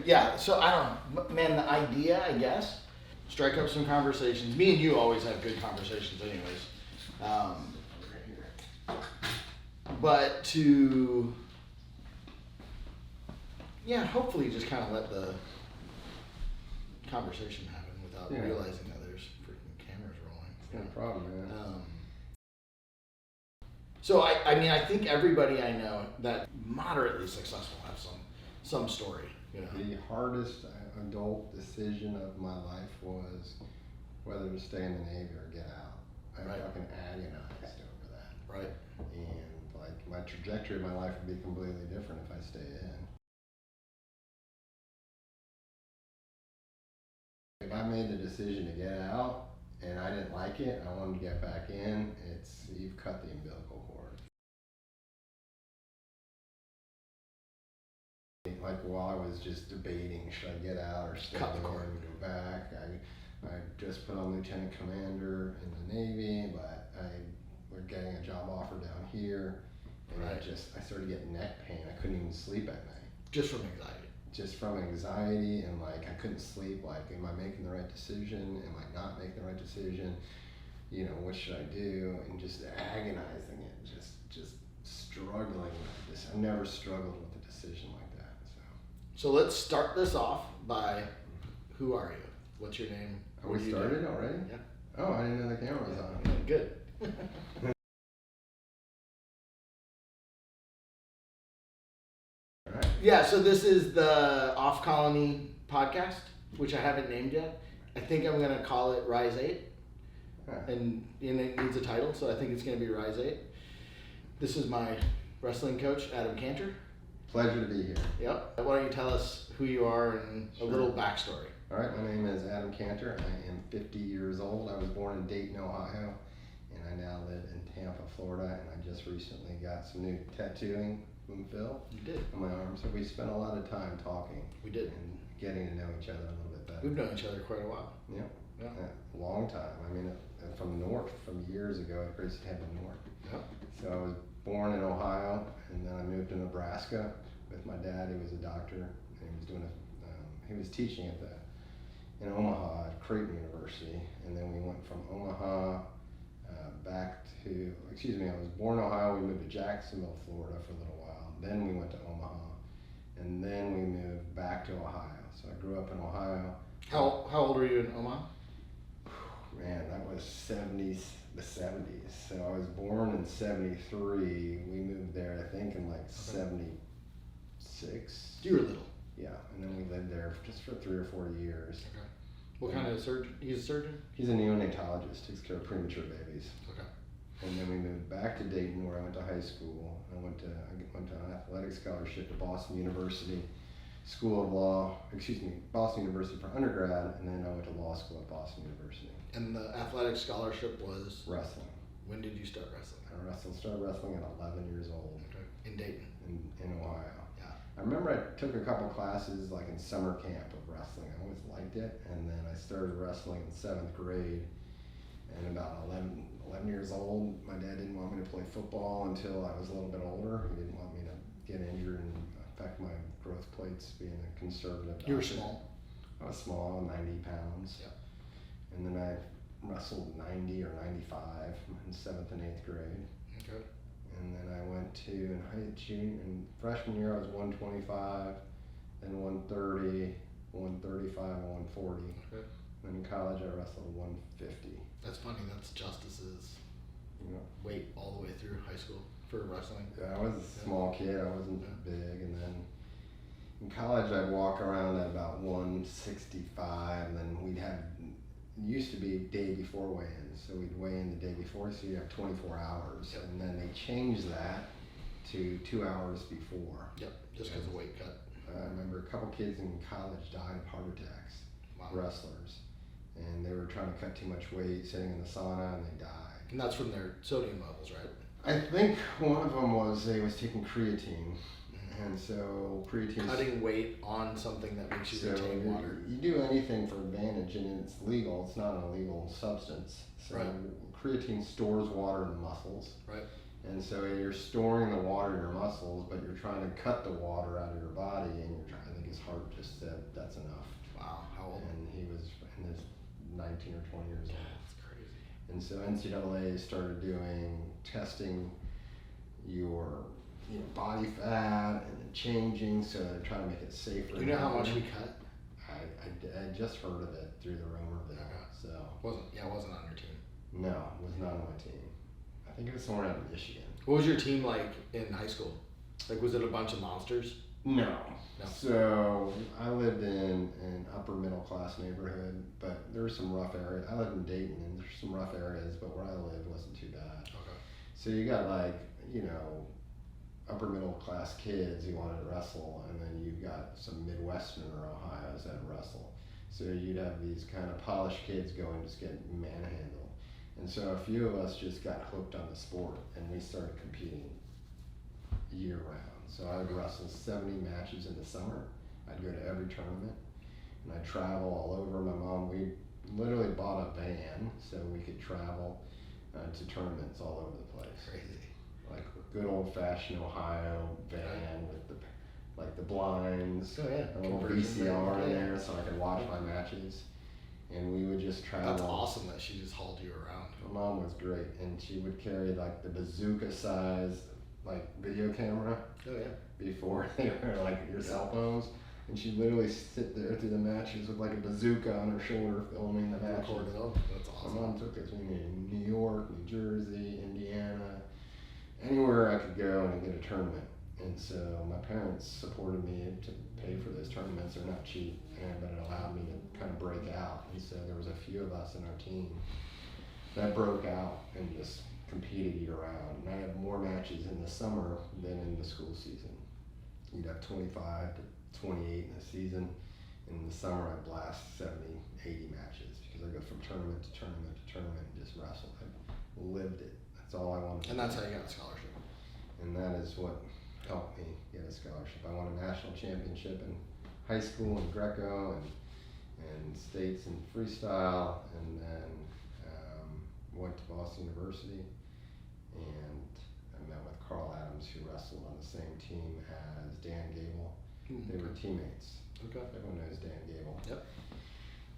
Yeah, so I don't know, man, the idea, I guess, strike up some conversations. Me and you always have good conversations anyways. But to, yeah, hopefully just kind of let the conversation happen without realizing that there's freaking cameras rolling. No problem, man. So I mean, I think everybody I know that moderately successful have some story. You know? The hardest adult decision of my life was whether to stay in the Navy or get out. I fucking agonized over that. Right. And like my trajectory of my life would be completely different if I stayed in. If I made the decision to get out and I didn't like it, I wanted to get back in, you've cut the umbilical cord. Like while I was just debating, should I get out or stay there and go back, I just put on lieutenant commander in the Navy, but we're getting a job offer down here, and I started getting neck pain. I couldn't even sleep at night. Just from anxiety. Just from anxiety, and like I couldn't sleep. Like, am I making the right decision? Am I not making the right decision? You know, what should I do? And just agonizing it, just struggling with this. I never struggled with a decision like that. So let's start this off by, who are you? What's your name? Are we started already? Yeah. Oh, I didn't know the camera was on. Yeah, good. All right. Yeah, so this is the Off Colony podcast, which I haven't named yet. I think I'm going to call it Rise 8. And it needs a title, so I think it's going to be Rise 8. This is my wrestling coach, Adam Kantor. Pleasure to be here. Yep. Why don't you tell us who you are and a little backstory? All right, my name is Adam Kantor. I am 50 years old. I was born in Dayton, Ohio, and I now live in Tampa, Florida, and I just recently got some new tattooing from Phil. You did. On my arm, so we spent a lot of time talking. We did. And getting to know each other a little bit better. We've known each other quite a while. Yep. Yeah. A long time. I mean, from north, from years ago at Gracie Tampa North. Yep. So I was born in Ohio, and then I moved to Nebraska with my dad. He was a doctor, and he was doing he was teaching in Omaha at Creighton University, and then we went from Omaha I was born in Ohio. We moved to Jacksonville, Florida for a little while. Then we went to Omaha, and then we moved back to Ohio. So I grew up in Ohio. How old were you in Omaha? Man, that was the 70s. So I was born in 73. We moved there, I think, in like 76. You were little. Yeah, and then we lived there just for 3 or 4 years. Okay. What kind of surgeon? He's a surgeon? He's a neonatologist, takes care of premature babies. Okay. And then we moved back to Dayton, where I went to high school. I went to an athletic scholarship to Boston University Boston University for undergrad, and then I went to law school at Boston University. And the athletic scholarship was? Wrestling. When did you start wrestling? I started wrestling at 11 years old. Okay. In Dayton? In Ohio. Yeah. I remember I took a couple classes like in summer camp of wrestling. I always liked it, and then I started wrestling in 7th grade. And about 11 years old, my dad didn't want me to play football until I was a little bit older. He didn't want me to get injured and affect my growth plates, being a conservative doctor. You were small? I was small, 90 pounds. Yeah. And then I wrestled 90 or 95 in 7th and 8th grade. Okay. And then I went to, in freshman year I was 125, then 130, 135, and 140. Okay. Then in college I wrestled 150. That's funny, that's Justice's weight all the way through high school for wrestling. Yeah, I was a small kid, I wasn't big, and then in college I'd walk around at about 165, and then it used to be day before weigh-in, so we'd weigh in the day before, so you have 24 hours, and then they changed that to 2 hours before. Yep, just because of weight cut. I remember a couple kids in college died of heart attacks, wrestlers, and they were trying to cut too much weight, sitting in the sauna, and they died. And that's from their sodium levels, right? I think one of them was taking creatine. And so creatine. Cutting weight on something that makes you retain water. You do anything for advantage, and it's legal. It's not an illegal substance. So creatine stores water in the muscles. Right. And so you're storing the water in your muscles, but you're trying to cut the water out of your body, and I think his heart just said, that's enough. Wow, how old? And he was in his 19 or 20 years old. That's crazy. And so NCAA started testing your body fat and then changing, so they're trying to make it safer. Do you know how much we cut? I just heard of it through the rumor mill. So it wasn't on your team. No, it was not on my team. I think it was somewhere out of Michigan. What was your team like in high school? Like, was it a bunch of monsters? No. So I lived in an upper middle class neighborhood, but there were some rough areas. I lived in Dayton, and there's some rough areas, but where I lived wasn't too bad. Okay. So you got upper middle class kids who wanted to wrestle, and then you've got some Midwesterner Ohio's that wrestle. So you'd have these kind of polished kids going just get manhandled. And so a few of us just got hooked on the sport, and we started competing year round. So I would wrestle 70 matches in the summer. I'd go to every tournament, and I'd travel all over. We literally bought a van so we could travel to tournaments all over the place. Crazy. Like good old fashioned Ohio van with the blinds, a little VCR in there so I could watch my matches. And we would just travel. That's awesome that she just hauled you around. My mom was great, and she would carry like the bazooka size video camera. Oh yeah. Before they were like your cell phones, and she'd literally sit there through the matches with like a bazooka on her shoulder filming the matches. That's awesome. My mom took us in New York, New Jersey, Indiana, anywhere I could go and get a tournament. And so my parents supported me to pay for those tournaments. They're not cheap, but it allowed me to kind of break out. And so there was a few of us in our team that broke out and just competed year round. And I had more matches in the summer than in the school season. You'd have 25 to 28 in the season. In the summer, I'd blast 70, 80 matches because I go from tournament to tournament to tournament and just wrestle. I lived it. That's all I wanted. And that's how you got a scholarship. And that is what helped me get a scholarship. I won a national championship in high school in Greco and states in freestyle, and then went to Boston University, and I met with Carl Adams, who wrestled on the same team as Dan Gable. They were teammates. Okay. Everyone knows Dan Gable. Yep.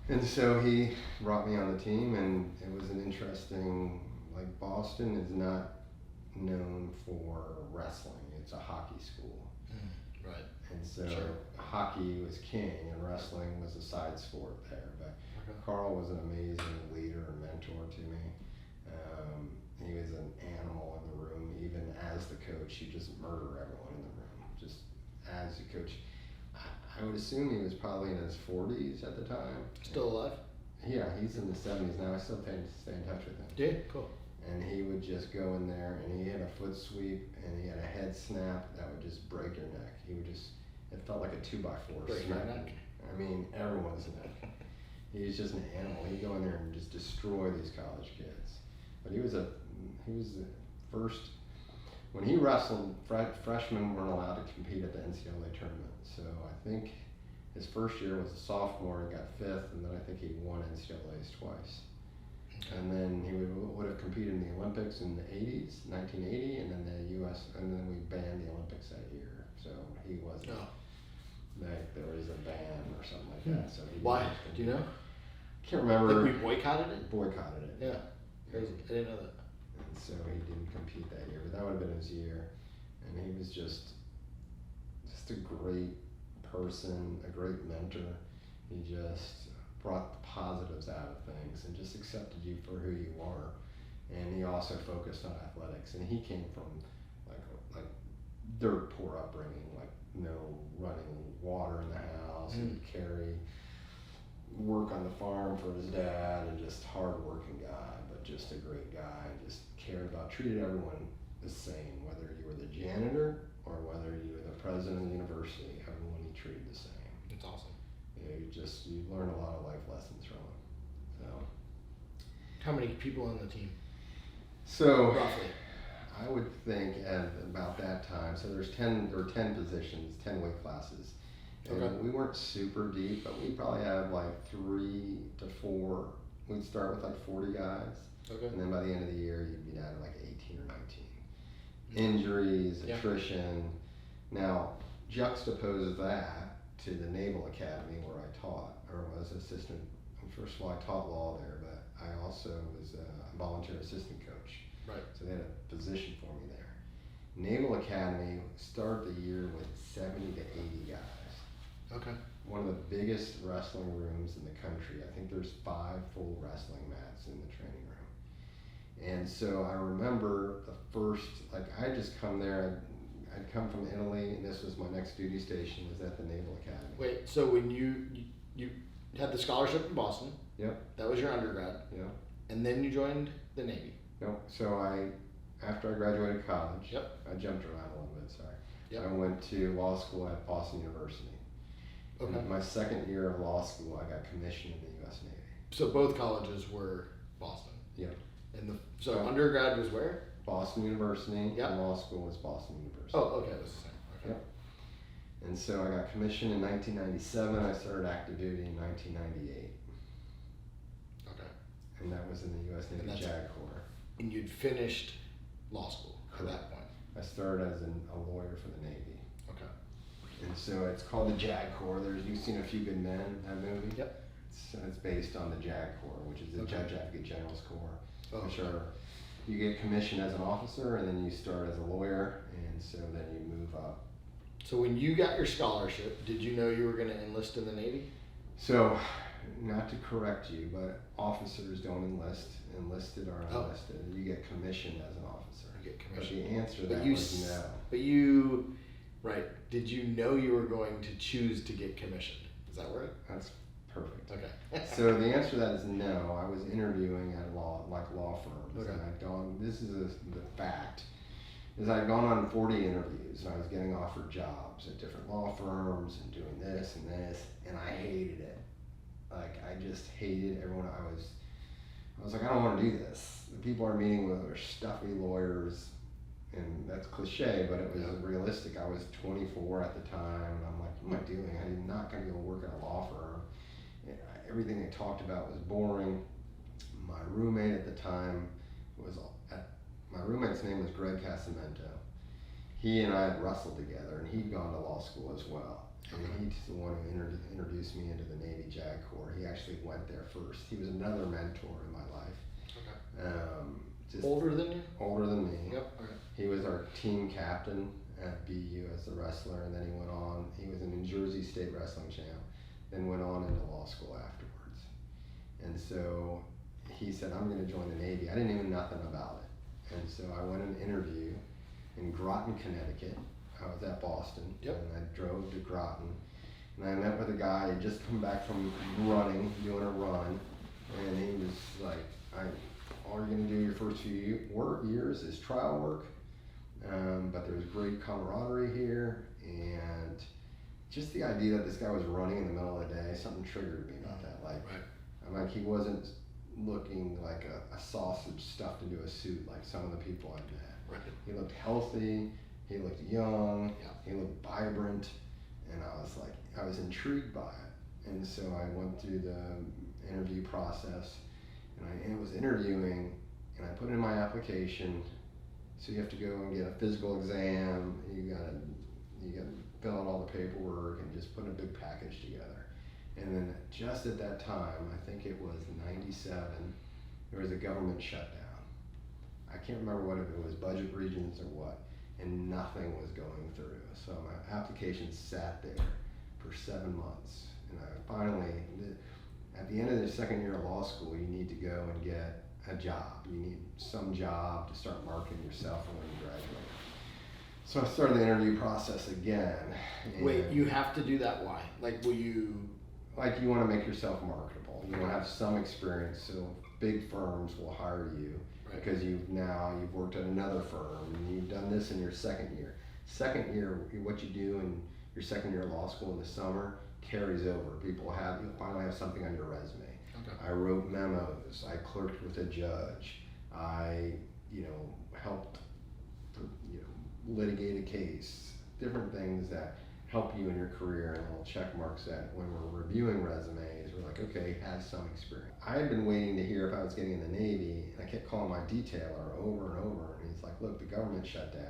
And so he brought me on the team, and it was an interesting, Boston is not known for wrestling. It's a hockey school. Right. And so hockey was king and wrestling was a side sport there. But Carl was an amazing leader and mentor to me. He was an animal in the room. Even as the coach, he'd just murder everyone in the room. Just as a coach. I would assume he was probably in his 40s at the time. Still alive? Yeah, he's in the 70s now. I still stay in touch with him. Yeah, cool. And he would just go in there, and he had a foot sweep, and he had a head snap that would just break your neck. He would just, it felt like a 2x4 break your neck? I mean, everyone's neck. He's just an animal. He'd go in there and just destroy these college kids. But he was the first, when he wrestled, freshmen weren't allowed to compete at the NCAA tournament. So I think his first year was a sophomore, he got 5th, and then I think he won NCAAs twice. And then he would have competed in the Olympics in the 80s, 1980, and then the U.S., and then we banned the Olympics that year. So he wasn't, there was a ban or something like that. So he Why? Do you know? Can't remember. We boycotted it? Boycotted it. Yeah. Crazy. I didn't know that. And so he didn't compete that year, but that would have been his year. And he was just a great person, a great mentor. He just brought the positives out of things and just accepted you for who you are. And he also focused on athletics. And he came from like dirt poor upbringing, like no running water in the house. He'd carry work on the farm for his dad, and just hard-working guy, but just a great guy. Just cared about, treated everyone the same, whether you were the janitor or whether you were the president of the university. Everyone he treated the same. That's awesome. You learn a lot of life lessons from him. So, how many people on the team? So roughly, I would think at about that time. So there were 10 positions, 10 weight classes. And we weren't super deep, but we probably had 3 to 4. We'd start with 40 guys. Okay. And then by the end of the year, you'd be down to 18 or 19. Injuries, attrition. Now, juxtapose that to the Naval Academy where I taught, or was assistant. First of all, I taught law there, but I also was a volunteer assistant coach. Right. So they had a position for me there. Naval Academy started the year with 70 to 80 guys. Okay. One of the biggest wrestling rooms in the country. I think there's 5 full wrestling mats in the training room. And so I remember the first, like I just come there, I'd come from Italy, and this was my next duty station, was at the Naval Academy. Wait, so when you had the scholarship in Boston. Yep. That was your undergrad. Yep. And then you joined the Navy. No, so after I graduated college, Yep. I jumped around a little bit, sorry. Yep. I went to law school at Boston University. Okay. In my second year of law school, I got commissioned in the U.S. Navy. So both colleges were Boston. Yep. And so undergrad was where? Boston University. Yep. And law school was Boston University. Oh, okay, it was the same. Okay. Yep. And so I got commissioned in 1997. I started active duty in 1998. Okay. And that was in the U.S. Navy JAG Corps. And you'd finished law school at that point. I started as a lawyer for the Navy. Okay. And so it's called the JAG Corps. You've seen A Few Good Men, that movie? Yep. It's based on the JAG Corps, which is the Judge Advocate General's Corps. Oh, which are, you get commissioned as an officer, and then you start as a lawyer, and so then you move up. So when you got your scholarship, did you know you were going to enlist in the Navy? So, not to correct you, but officers don't enlist. Enlisted are enlisted. You get commissioned as an officer. You get commissioned. But the answer to that was no. But you, right, did you know you were going to choose to get commissioned? Is that right? That's perfect. Okay. So the answer to that is no. I was interviewing at law firms. Okay. And I'd gone, this is the fact, is I'd gone on 40 interviews, and I was getting offered jobs at different law firms and doing this, and I hated it. Like, I just hated everyone. I was like, I don't want to do this. The people I'm meeting with are stuffy lawyers, and that's cliche, but it was realistic. I was 24 at the time, and I'm like, what am I doing? I'm not going to go work at a law firm. Everything they talked about was boring. My roommate at the time my roommate's name was Greg Casamento. He and I had wrestled together, and he'd gone to law school as well. And he's the one who introduced me into the Navy JAG Corps. He actually went there first. He was another mentor in my life. Okay. Older than you? Older than me. Yep. Okay. He was our team captain at BU as a wrestler, and then he went on. He was a New Jersey State Wrestling champ, then went on into law school afterwards. And so he said, I'm going to join the Navy. I didn't even know nothing about it. And so I went an interview in Groton, Connecticut. I was at Boston, and I drove to Groton, and I met with a guy who just come back from doing a run, and he was like, all you're going to do your first few years is trial work, but there's great camaraderie here, and just the idea that this guy was running in the middle of the day, something triggered me about that. I'm like, he wasn't looking like a sausage stuffed into a suit like some of the people I met. Right. He looked healthy, he looked young, he looked vibrant, and I was intrigued by it. And so I went through the interview process, and it was interviewing, and I put in my application. So you have to go and get a physical exam, you gotta fill out all the paperwork and just put a big package together. And then just at that time, I think it was 97, there was a government shutdown. I can't remember what it was, budget regions or what, and nothing was going through. So my application sat there for 7 months. And I finally, at the end of the second year of law school, you need to go and get a job. You need some job to start marketing yourself when you graduate. So I started the interview process again. Wait, you have to do that? Why? Like, you want to make yourself marketable. You want to have some experience, so big firms will hire you because you've worked at another firm and you've done this in your second year. Second year, what you do in your second year of law school in the summer carries over. You'll finally have something on your resume. Okay. I wrote memos. I clerked with a judge. I, helped, litigate a case. Different things that help you in your career, and little check marks that when we're reviewing resumes, we're like, okay, has some experience. I had been waiting to hear if I was getting in the Navy, and I kept calling my detailer over and over, and he's like, look, the government shut down.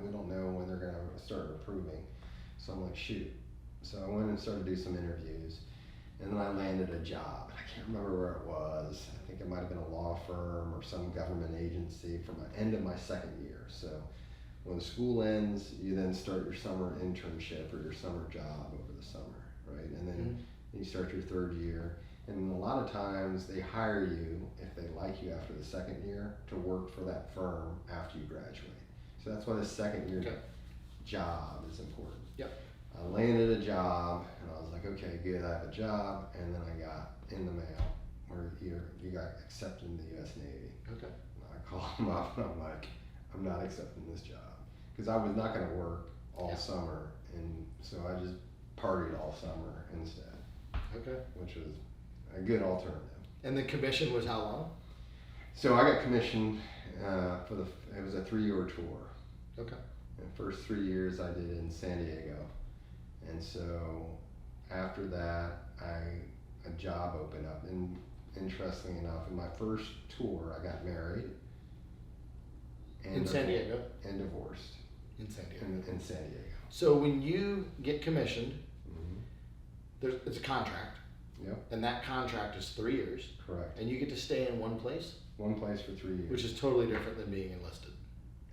We don't know when they're going to start approving. So I'm like, shoot. So I went and started to do some interviews, and then I landed a job. I can't remember where it was. I think it might have been a law firm or some government agency for my end of my second year. So when school ends, you then start your summer internship or your summer job over the summer, right? And then you start your third year. And a lot of times they hire you, if they like you after the second year, to work for that firm after you graduate. So that's why the second year job is important. Yep. I landed a job, and I was like, okay, good, I have a job. And then I got in the mail where you got accepted in the U.S. Navy. Okay. And I called them up, and I'm like, I'm not accepting this job. Because I was not going to work all summer, and so I just partied all summer instead. Okay. Which was a good alternative. And the commission was how long? So I got commissioned it was a 3-year tour. Okay. And the first 3 years I did in San Diego. And so after that, a job opened up. And interestingly enough, in my first tour, I got married. In San Diego? And divorced. In San Diego. In San Diego. So when you get commissioned, it's a contract. Yep. And that contract is 3 years. Correct. And you get to stay in one place? One place for 3 years. Which is totally different than being enlisted.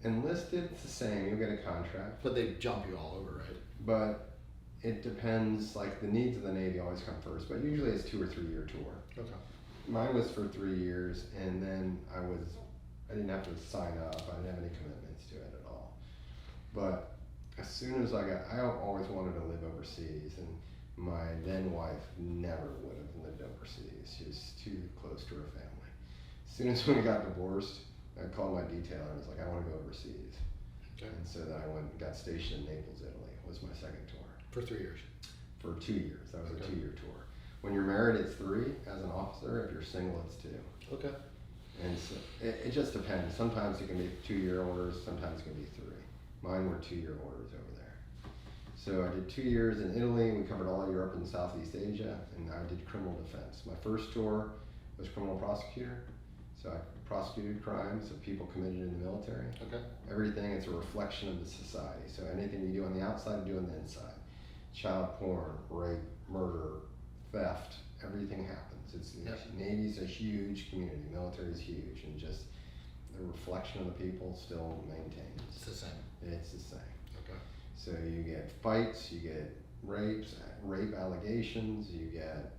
Enlisted, it's the same. You'll get a contract. But they jump you all over, right? But it depends. Like the needs of the Navy always come first. But usually it's 2 or 3 year tour. Okay. Mine was for 3 years, and then I didn't have to sign up. I didn't have any commitments to it at all. But as soon as I always wanted to live overseas, and my then wife never would have lived overseas. She was too close to her family. As soon as we got divorced, I called my detailer and was like, I want to go overseas. Okay. And so then I went and got stationed in Naples, Italy. Was my second tour. For 3 years? For 2 years. That was a 2-year tour. When you're married, it's 3 as an officer. If you're single, it's 2. Okay. And so it just depends. Sometimes it can be 2-year orders. Sometimes it can be 3. Mine were 2-year orders over there. So I did 2 years in Italy. We covered all of Europe and Southeast Asia, and I did criminal defense. My first tour was criminal prosecutor. So I prosecuted crimes of people committed in the military. Okay. Everything, it's a reflection of the society. So anything you do on the outside, you do on the inside. Child porn, rape, murder, theft, everything happens. Navy's a huge community. Military is huge, and just the reflection of the people still maintains. It's the same. It's the same. Okay. So you get fights, you get rape allegations, you get,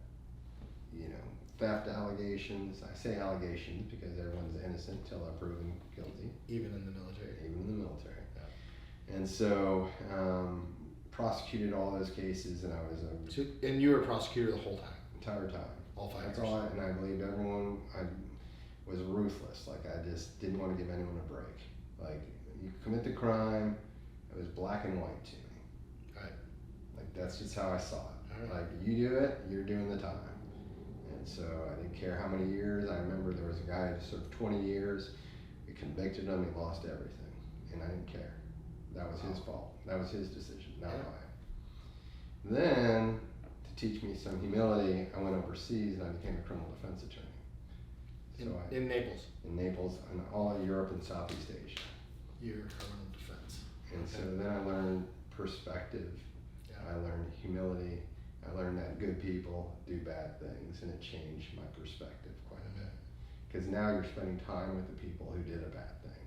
theft allegations. I say allegations because everyone's innocent until they're proven guilty. Even in the military. Even in the military. Yeah. And so prosecuted all those cases, and I was and you were a prosecutor the whole time? Entire time. All 5 years. That's all. And I believed everyone. I was ruthless. Like I just didn't want to give anyone a break. Like you commit the crime, it was black and white to me. Right. Like that's just how I saw it. Right. Like you do it, you're doing the time. And so I didn't care how many years. I remember there was a guy who served 20 years. We convicted him. He lost everything, and I didn't care. That was his fault. That was his decision, not mine. Then, to teach me some humility, I went overseas and I became a criminal defense attorney. In Naples? In Naples, and all of Europe and Southeast Asia. Your criminal defense. And so then I learned perspective. Yeah. I learned humility. I learned that good people do bad things, and it changed my perspective quite a bit. Because now you're spending time with the people who did a bad thing.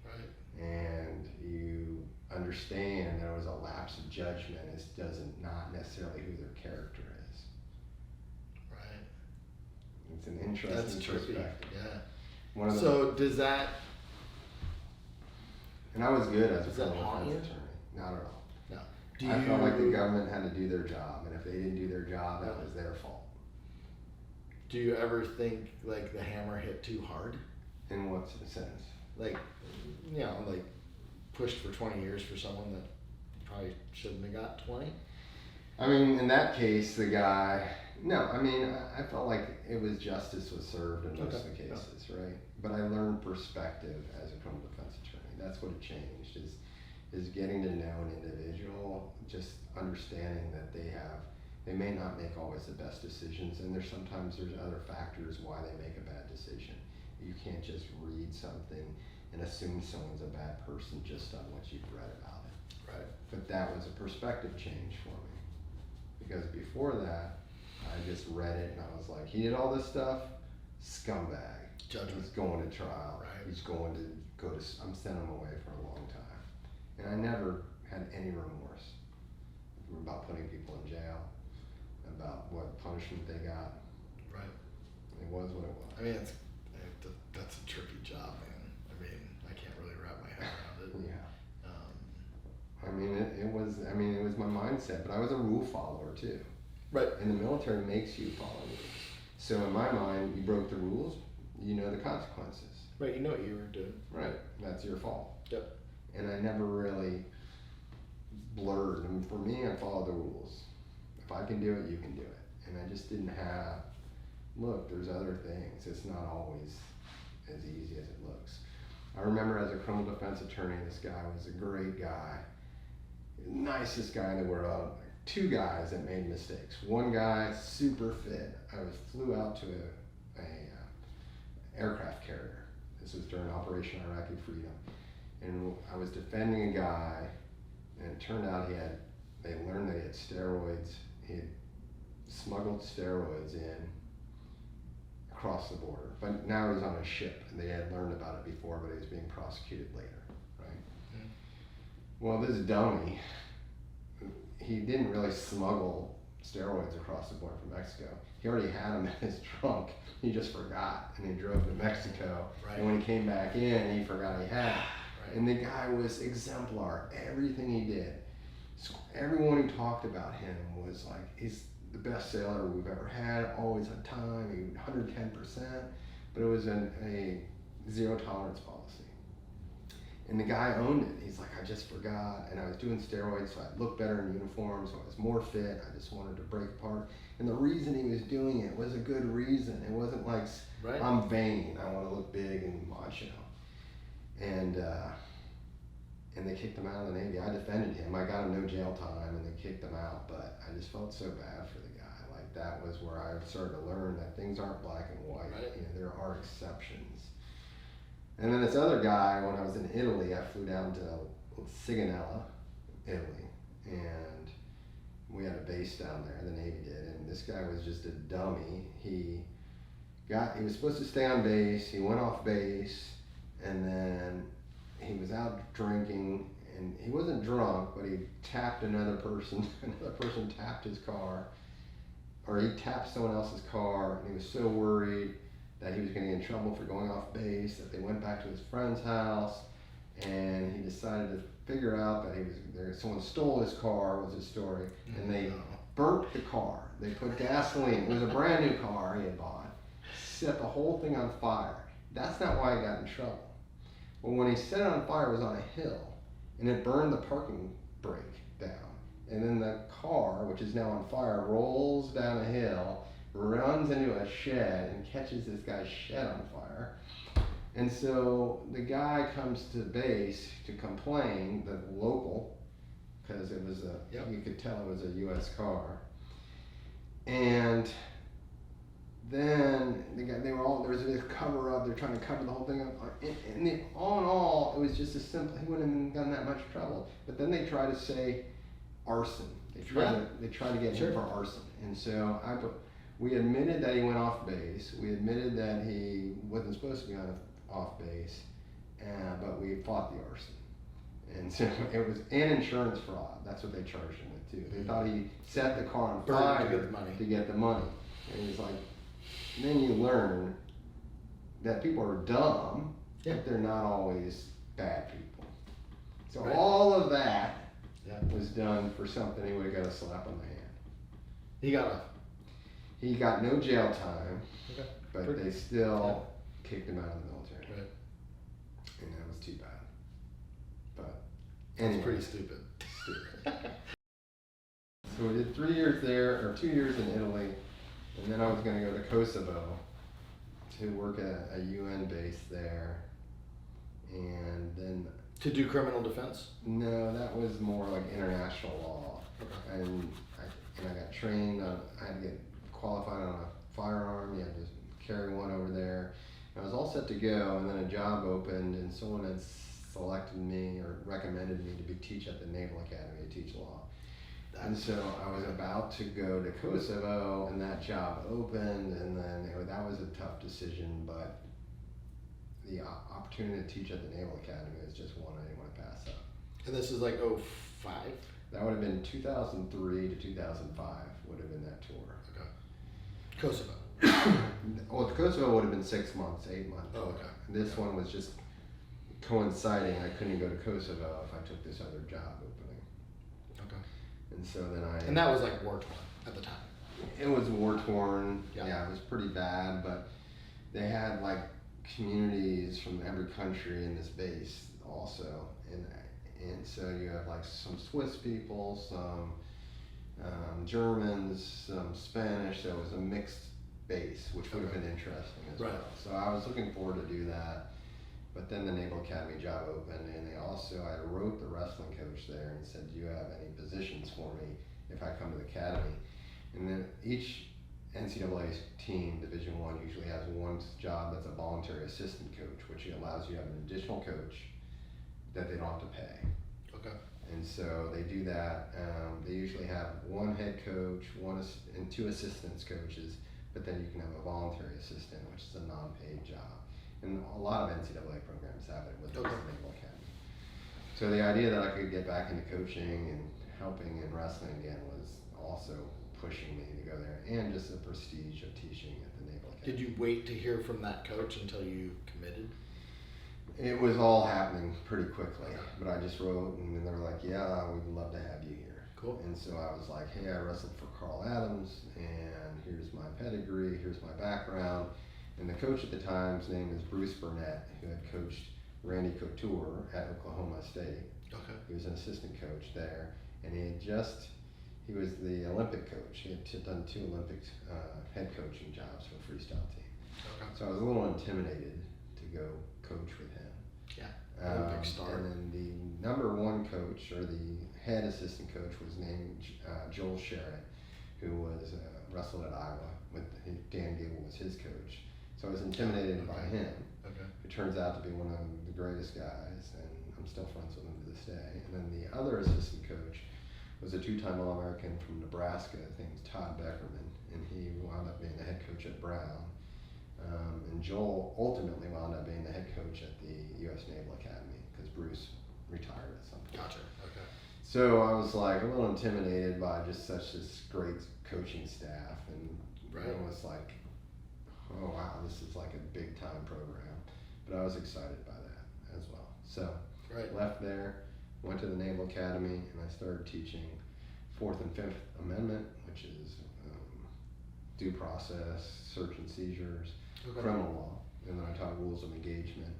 Right. And you understand there was a lapse of judgment. It doesn't not necessarily who their character is. Right. It's an interesting perspective. Yeah. So does that? And I was good as a criminal defense attorney. Not at all. No. I felt like the government had to do their job, and if they didn't do their job, that was their fault. Do you ever think like the hammer hit too hard? In what sense? Like, like pushed for 20 years for someone that probably shouldn't have got 20? I mean, in that case, the guy, no, I mean, I felt like it was justice was served in most of the cases, right? But I learned perspective as a criminal defense attorney. That's what it changed, is getting to know an individual, just understanding that they may not make always the best decisions, and there's other factors why they make a bad decision. You can't just read something and assume someone's a bad person just on what you've read about it. Right. But that was a perspective change for me. because before that, I just read it and I was like, he did all this stuff, scumbag. Judgment. He's going to trial. Right. He's going to go to, I'm sending him away for a long time. And I never had any remorse about putting people in jail, about what punishment they got. Right. It was what it was. I mean, that's a tricky job, man. I mean, I can't really wrap my head around it. Yeah. I mean, it was my mindset, but I was a rule follower too. Right. And the military makes you follow rules. So in my mind, you broke the rules, you know the consequences. Right, you know what you were doing. Right, that's your fault. Yep. And I never really blurred. And for me, I followed the rules. If I can do it, you can do it. And I just didn't have, look, there's other things. It's not always as easy as it looks. I remember as a criminal defense attorney, this guy was a great guy. Nicest guy in the world. Two guys that made mistakes. One guy, super fit. I flew out to a aircraft carrier. This was during Operation Iraqi Freedom. And I was defending a guy, and it turned out they learned that he had steroids. He had smuggled steroids in across the border. But now he was on a ship, and they had learned about it before, but he was being prosecuted later, right? Mm-hmm. Well, this dummy, he didn't really smuggle steroids across the border from Mexico. He already had them in his trunk. He just forgot, and he drove to Mexico. Right. And when he came back in, he forgot he had it. Right. And the guy was exemplar. Everything he did. Everyone who talked about him was like, he's the best sailor we've ever had, always on time, 110%. But it was a zero tolerance policy. And the guy owned it. He's like, I just forgot, and I was doing steroids so I'd look better in uniform, so I was more fit. I just wanted to break apart. And the reason he was doing it was a good reason. It wasn't like, right. I'm vain, I want to look big and macho. And they kicked him out of the Navy. I defended him. I got him no jail time, and they kicked him out. But I just felt so bad for the guy. Like, that was where I started to learn that things aren't black and white. Right. You know, there are exceptions. And then this other guy, when I was in Italy, I flew down to Sigonella, Italy, and we had a base down there, the Navy did, and this guy was just a dummy. He was supposed to stay on base, he went off base, and then he was out drinking, and he wasn't drunk, but he tapped another person tapped his car, or he tapped someone else's car, and he was so worried that he was going to get in trouble for going off base, that they went back to his friend's house, and he decided to figure out that someone stole his car, was his story, and they burnt the car. They put gasoline, it was a brand new car he had bought, set the whole thing on fire. That's not why he got in trouble. Well, when he set it on fire, it was on a hill, and it burned the parking brake down. And then the car, which is now on fire, rolls down a hill, runs into a shed and catches this guy's shed on fire. And so the guy comes to base to complain, the local, because it was you could tell it was a U.S. car. And then there was this cover up, they're trying to cover the whole thing up. And all in all, it was just a simple, he wouldn't have done that much trouble. But then they try to say arson. They try to get him for arson. And so we admitted that he went off base. We admitted that he wasn't supposed to be off base, but we fought the arson. And so it was an insurance fraud. That's what they charged him with too. They thought he set the car on fire to get the money. And he's like, then you learn that people are dumb, but they're not always bad people. So all of that was done for something he would have got a slap on the hand. He got no jail time, but they still kicked him out of the military. Right. And that was too bad. But anyway. It's pretty stupid. So we did 3 years there, or 2 years in Italy, and then I was going to go to Kosovo to work at a UN base there. And then... To do criminal defense? No, that was more like international law. Okay. And I got trained on, I had to get qualified on a firearm, you had to carry one over there. And I was all set to go, and then a job opened, and someone had selected me or recommended me to teach at the Naval Academy to teach law. And so I was about to go to Kosovo, and that job opened, and then that was a tough decision, but the opportunity to teach at the Naval Academy was just one I didn't want to pass up. And this is like 05? That would have been 2003 to 2005 would have been that tour. Okay. Kosovo. Well, Kosovo would have been 6 months, 8 months. Oh, okay. This one was just coinciding. I couldn't go to Kosovo if I took this other job opening. Okay. And so then And that was like war torn at the time. It was war torn. Yeah. It was pretty bad, but they had like communities from every country in this base also, and so you have like some Swiss people, some Germans, some Spanish. So it was a mixed base, which would have been interesting as well. So I was looking forward to do that. But then the Naval Academy job opened, and I wrote the wrestling coach there and said, do you have any positions for me if I come to the academy? And then each NCAA team, Division I, usually has one job that's a voluntary assistant coach, which allows you to have an additional coach that they don't have to pay. Okay. And so they do that. They usually have one head coach, and two assistants coaches, but then you can have a voluntary assistant, which is a non-paid job. And a lot of NCAA programs have it with the Naval Academy. So the idea that I could get back into coaching and helping in wrestling again was also pushing me to go there, and just the prestige of teaching at the Naval Academy. Did you wait to hear from that coach until you committed? It was all happening pretty quickly, but I just wrote, and then they were like, yeah, we'd love to have you here. Cool. And so I was like, hey, I wrestled for Carl Adams, and here's my pedigree, here's my background. And the coach at the time's name is Bruce Burnett, who had coached Randy Couture at Oklahoma State. Okay. He was an assistant coach there, and he was the Olympic coach. He had done 2 Olympic head coaching jobs for a freestyle team. Okay. So I was a little intimidated to go coach with him. Yeah. Olympic star. And then the number 1 coach, or the head assistant coach, was named Joel Sherritt, who was wrestled at Iowa with Dan Gable was his coach. So I was intimidated by him. Okay. Who turns out to be one of the greatest guys, and I'm still friends with him to this day. And then the other assistant coach was a 2-time All-American from Nebraska. His name was Todd Beckerman, and he wound up being the head coach at Brown. And Joel ultimately wound up being the head coach at the U.S. Naval Academy because Bruce retired at some point. Gotcha. Okay. So I was like a little intimidated by just such this great coaching staff, and it was like, oh wow, this is like a big time program. But I was excited by that as well. So left there, went to the Naval Academy, and I started teaching 4th and 5th Amendment, which is due process, search and seizures, criminal law. And then I taught rules of engagement,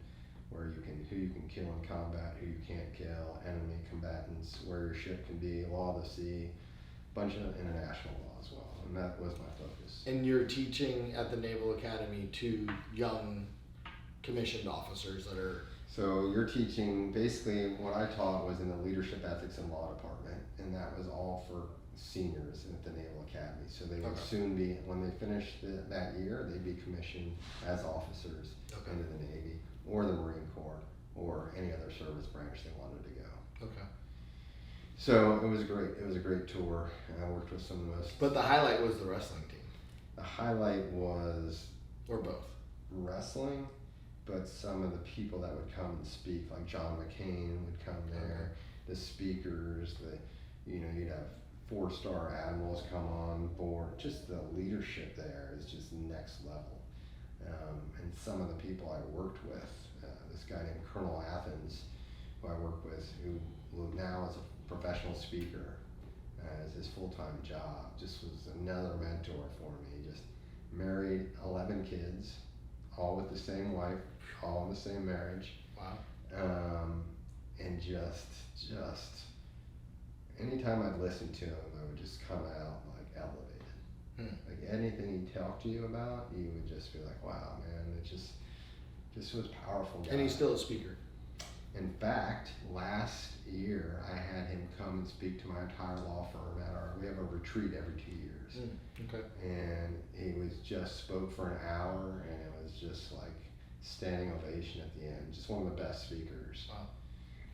who you can kill in combat, who you can't kill, enemy combatants, where your ship can be, law of the sea, bunch of international law as well. And that was my focus. And you're teaching at the Naval Academy to young commissioned officers that are... So you're teaching, basically what I taught was in the leadership ethics and law department, and that was all for seniors at the Naval Academy. So they would soon be, when they finished that year, they'd be commissioned as officers into the Navy or the Marine Corps or any other service branch they wanted to go. Okay. So it was great. It was a great tour, and I worked with some of the most... But the highlight was the wrestling team. The highlight was... Or both. Wrestling, but some of the people that would come and speak, like John McCain would come there, the speakers, you'd have 4-star admirals come on board. Just the leadership there is just next level. And some of the people I worked with, this guy named Colonel Athens, who I work with, who now is a professional speaker as his full-time job, just was another mentor for me. Just married 11 kids, all with the same wife, all in the same marriage. Wow. And just anytime I'd listen to him, I would just come out like elevated. Like anything he'd talk to you about, you would just be like, wow, man, it just was powerful guy. And he's still a speaker. In fact, last year I had him come and speak to my entire law firm we have a retreat every 2 years. Okay. And he spoke for an hour, and it was just like standing ovation at the end. Just one of the best speakers. Wow.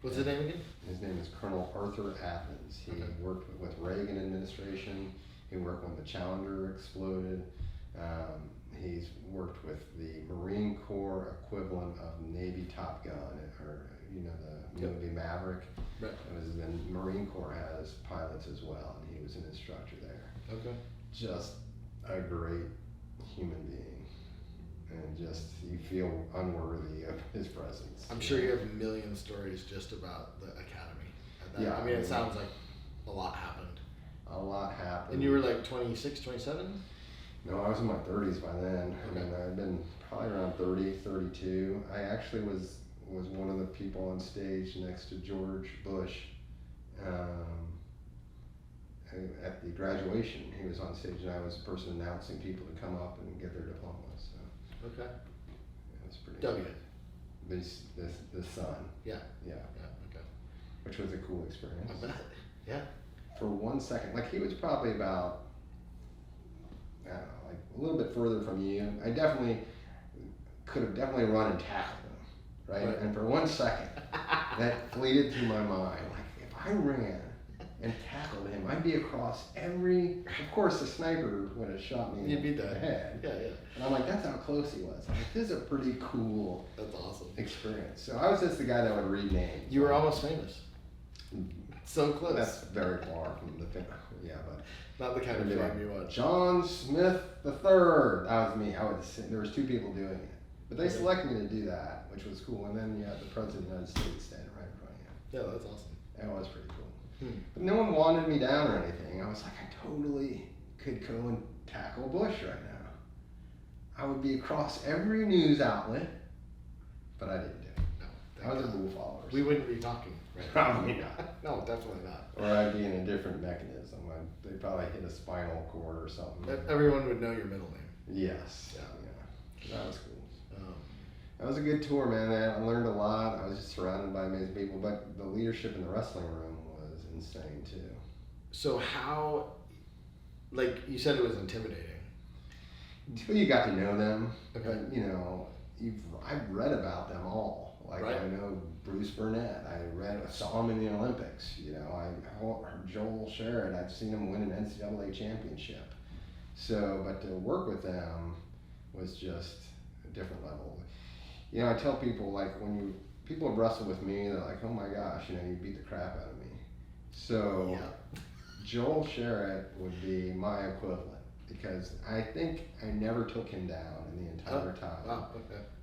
What's his name again? His name is Colonel Arthur Athens. He worked with Reagan administration. He worked when the Challenger exploded. He's worked with the Marine Corps equivalent of Navy Top Gun, or the movie Maverick. Right. And Marine Corps has pilots as well, and he was an instructor there. Okay. Just a great human being, and just you feel unworthy of his presence. I'm sure you have a million stories just about the academy. Yeah, I mean, it sounds like a lot happened. A lot happened. And you were like 26, 27? No, I was in my 30s by then. Okay. I mean, I'd been probably around 30, 32. I actually was one of the people on stage next to George Bush at the graduation. He was on stage, and I was the person announcing people to come up and get their diplomas. So Okay. it was pretty. W. The son. Yeah. Yeah. Yeah. Okay. Which was a cool experience. I bet. Yeah. For 1 second, like he was probably about, I don't know, like a little bit further from you. I could have run and tackled him, right? And for 1 second, that fleeted through my mind. Like if I ran and tackled him, I'd be across every. Of course, the sniper would have shot me You'd be in the dead. head. Yeah, yeah. And I'm like, that's how close he was. I'm like, this is a pretty cool. That's awesome. Experience. So I was just the guy that would read names. You were almost famous. So close. That's very far from the thing. Yeah, but not the kind of fame you want. John Smith the Third. That was me. There was 2 people doing it, but they selected me to do that, which was cool. And then you had the President of the United States standing right in front of you. Yeah, that's awesome. That was pretty cool. But no one wanted me down or anything. I was like, I totally could go and tackle Bush right now. I would be across every news outlet, but I didn't do it. No, I was a bull follower. We wouldn't be talking. Right? Probably not. No, definitely not. Or I'd be in a different mechanism. They'd probably hit a spinal cord or something. Everyone would know your middle name. Yes. Yeah. That was cool. That was a good tour, man. I learned a lot. I was just surrounded by amazing people, but the leadership in the wrestling room was insane too. So how, like you said, it was intimidating. Until you got to know them. Okay. But I've read about them all. Like right. I know Bruce Burnett. I saw him in the Olympics. I heard Joel Sherrod. I've seen him win an NCAA championship. So, but to work with them was just a different level. I tell people, like, people have wrestled with me, they're like, oh my gosh, you beat the crap out of me. So Joel Sherrod would be my equivalent, because I think I never took him down in the entire time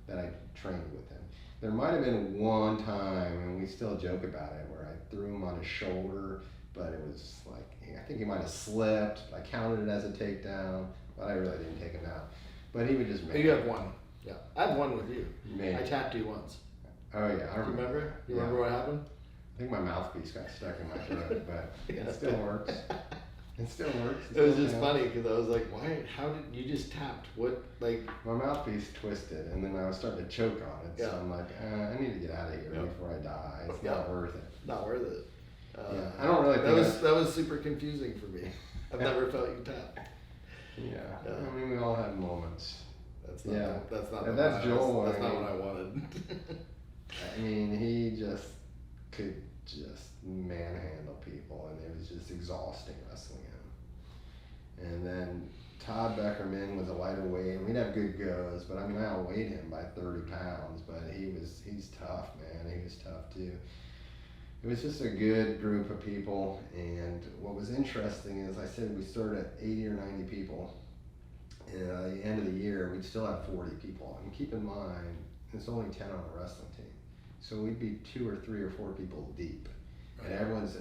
that I trained with him. There might have been one time, and we still joke about it, where I threw him on his shoulder, but it was like, I think he might have slipped. I counted it as a takedown, but I really didn't take him out. But he would just make You have one. Yeah, I've won with you. Maybe. I tapped you once. Oh yeah, I remember. You remember what happened? I think my mouthpiece got stuck in my throat, but it still works. It still works. It was just funny because I was like, "Why? How did you just tapped? What like?" My mouthpiece twisted, and then I was starting to choke on it. So I'm like, I need to get out of here before I die. It's not worth it. Not worth it. I don't really think that was super confusing for me. I've never felt you tap. Yeah, I mean, we all have moments. That's not that's not Joel. That's not what I wanted. I mean, he just could manhandle people, and it was just exhausting wrestling him. And then Todd Beckerman was a lighter weight. We'd have good goes, but I mean, I outweighed him by 30 pounds. But he's tough, man. He was tough too. It was just a good group of people, and what was interesting is I said we started at 80 or 90 people. And at the end of the year, we'd still have 40 people. And keep in mind, it's only 10 on a wrestling team. So we'd be 2 or 3 or 4 people deep. And everyone's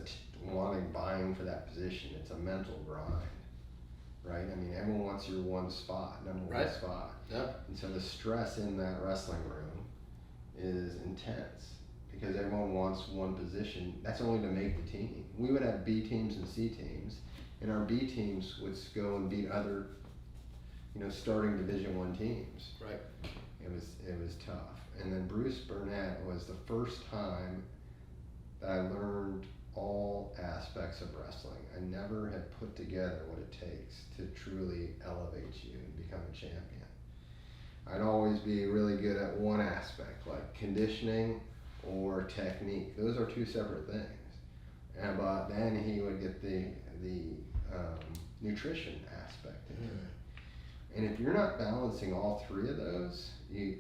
vying for that position. It's a mental grind, right? I mean, everyone wants your one spot, number one spot. Yeah. And so the stress in that wrestling room is intense because everyone wants one position. That's only to make the team. We would have B teams and C teams, and our B teams would go and beat other starting Division I teams. Right. It was tough. And then Bruce Burnett was the first time that I learned all aspects of wrestling. I never had put together what it takes to truly elevate you and become a champion. I'd always be really good at one aspect, like conditioning or technique. Those are two separate things. But then he would get the nutrition aspect into it. And if you're not balancing all three of those, you're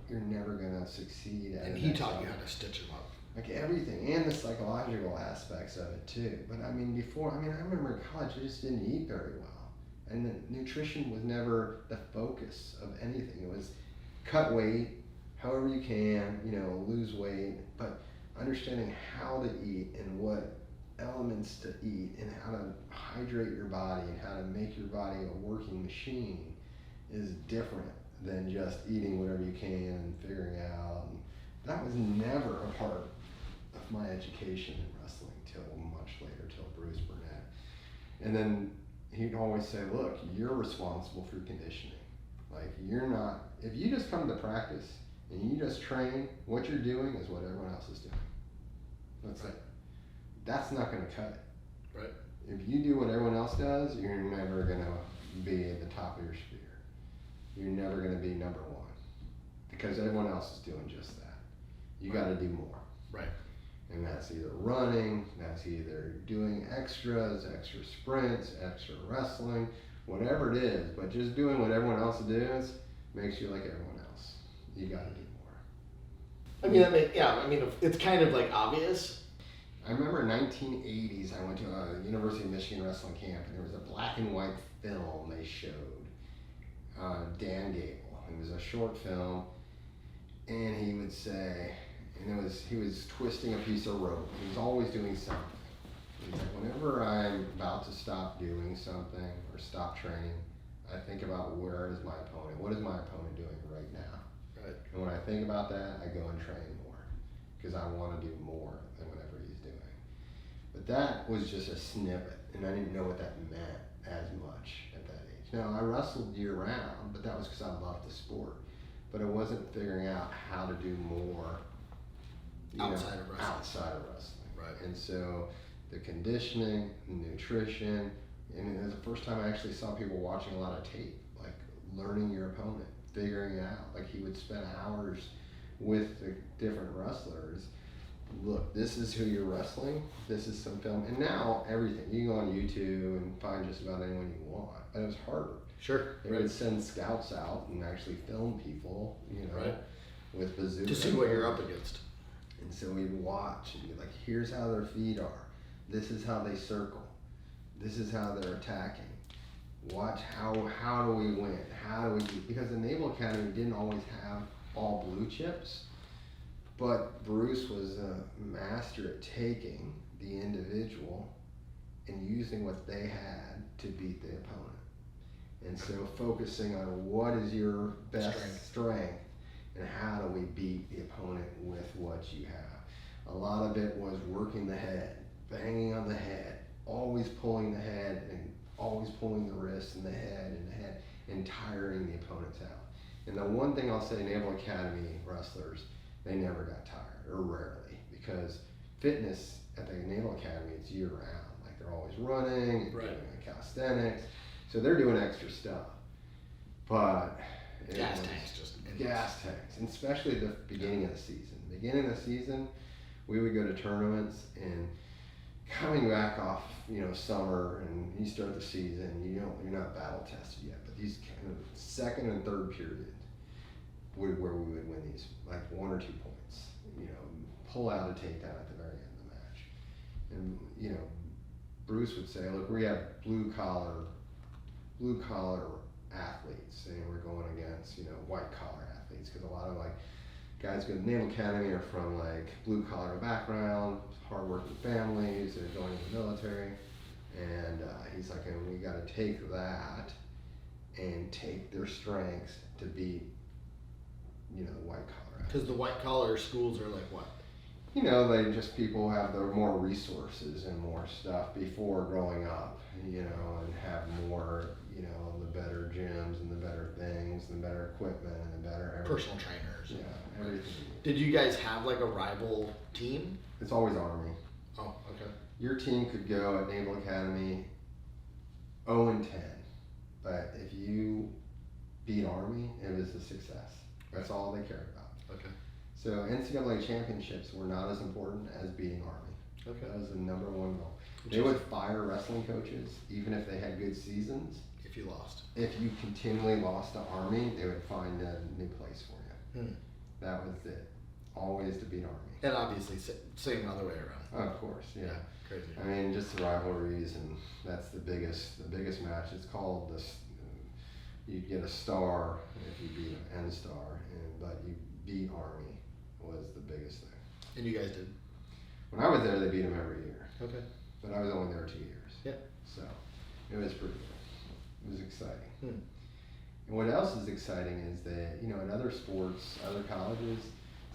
never gonna succeed at it. And he taught you how to stitch them up. Like everything, and the psychological aspects of it too. But I mean, I remember in college I just didn't eat very well. And the nutrition was never the focus of anything. It was cut weight, however you can, lose weight, but understanding how to eat and what elements to eat and how to hydrate your body and how to make your body a working machine is different than just eating whatever you can and figuring out. And that was never a part of my education in wrestling till much later, till Bruce Burnett. And then he'd always say, look, you're responsible for conditioning. Like, you're not, if you just come to practice and you just train, what you're doing is what everyone else is doing. That's it. That's not going to cut it. Right. If you do what everyone else does, you're never going to be at the top of your sphere. You're never going to be number one because everyone else is doing just that. You got to do more. Right. And that's either running, that's either doing extras, extra sprints, extra wrestling, whatever it is. But just doing what everyone else does makes you like everyone else. You got to do more. It's kind of like obvious. I remember in 1980s, I went to a University of Michigan wrestling camp, and there was a black and white film they showed. Dan Gable. It was a short film, and he would say, he was twisting a piece of rope. He was always doing something. He's like, whenever I'm about to stop doing something or stop training, I think about where is my opponent? What is my opponent doing right now? Right. And when I think about that, I go and train more because I want to do more than whatever he's doing. But that was just a snippet, and I didn't know what that meant as much at that age. Now, I wrestled year-round, but that was because I loved the sport. But I wasn't figuring out how to do more outside of wrestling. Right. And so the conditioning, the nutrition, and it was the first time I actually saw people watching a lot of tape, like learning your opponent, figuring it out. Like he would spend hours with the different wrestlers. Look, this is who you're wrestling. This is some film. And now everything. You can go on YouTube and find just about anyone you want. But it was harder. Sure. They would send scouts out and actually film people, with bazookas. To see what you're up against. And so we'd watch and be like, here's how their feet are. This is how they circle. This is how they're attacking. Watch how do we win? How do we do? Because the Naval Academy didn't always have all blue chips. But Bruce was a master at taking the individual and using what they had to beat the opponent. And so focusing on what is your best strength and how do we beat the opponent with what you have. A lot of it was working the head, banging on the head, always pulling the head and always pulling the wrist and the head and tiring the opponents out. And the one thing I'll say, Naval Academy wrestlers, they never got tired, or rarely, because fitness at the Naval Academy, it's year round. Like they're always running, right. Doing calisthenics, so they're doing extra stuff. But gas tanks, and especially at the beginning of the season. Beginning of the season, we would go to tournaments, and coming back off, summer, and you start the season, you're not battle tested yet, but these kind of second and third period where we would win these, like 1 or 2 points, pull out a takedown at the very end of the match. And, Bruce would say, look, we have blue collar athletes, and we're going against, white collar athletes, because a lot of guys go to the Naval Academy are from blue collar background, hardworking families, they're going to the military, and he's like, and we got to take that and take their strengths to beat, the white collar. Because the white collar schools are like what? They just people have their more resources and more stuff before growing up, and have more, the better gyms and the better things, and the better equipment and the better everything. Personal trainers. Yeah, everything. Did you guys have a rival team? It's always Army. Oh, okay. Your team could go at Naval Academy 0-10, but if you beat Army, it was a success. That's all they cared about. Okay. So NCAA championships were not as important as beating Army. Okay. That was the number one goal. They would fire wrestling coaches even if they had good seasons. If you lost. If you continually lost to Army, they would find a new place for you. That was it. Always to beat Army. And obviously, same other way around. Of course, yeah. Crazy. I mean, just the rivalries, and that's the biggest match. It's called this. You get a star if you beat an N star, but you beat Army was the biggest thing. And you guys did? When I was there, they beat them every year. Okay. But I was only there 2 years. Yeah. So it was pretty good. It was exciting. And what else is exciting is that, you know, in other sports, other colleges,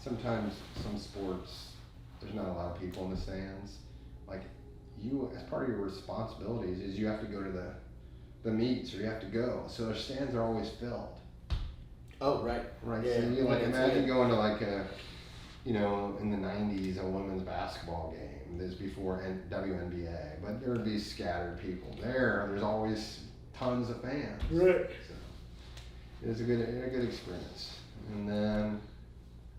sometimes some sports, there's not a lot of people in the stands. Like, you, as part of your responsibilities, is you have to go to the meets, or you have to go. So the stands are always filled. Oh, right. Right. Yeah, So you like imagine going to like a, you know, in the 90s, a women's basketball game. This before WNBA, but there would be scattered people there. There's always tons of fans. Right. So it was a good experience. And then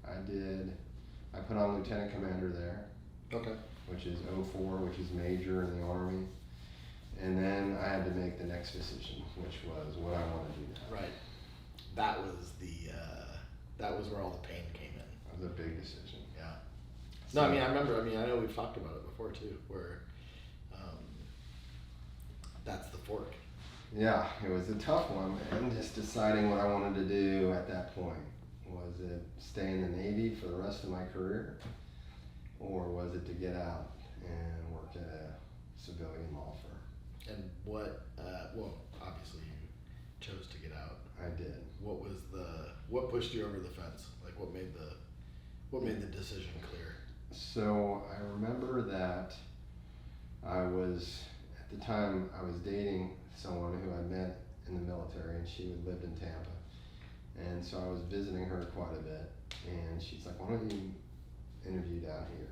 I put on lieutenant commander there. Okay. Which is 04, which is major in the Army. And then I had to make the next decision, which was what I want to do now. Right. That was that was where all the pain came in. That was a big decision. Yeah. No, I mean, I remember, I know we've talked about it before too, where that's the fork. Yeah, it was a tough one, and just deciding what I wanted to do at that point. Was it stay in the Navy for the rest of my career, or was it to get out and work at a civilian law firm? And what, well, obviously you chose to get out. I did. What pushed you over the fence? Like, what made the decision clear? So I remember that at the time I was dating someone who I met in the military, and she lived in Tampa. And so I was visiting her quite a bit, and she's like, why don't you interview down here?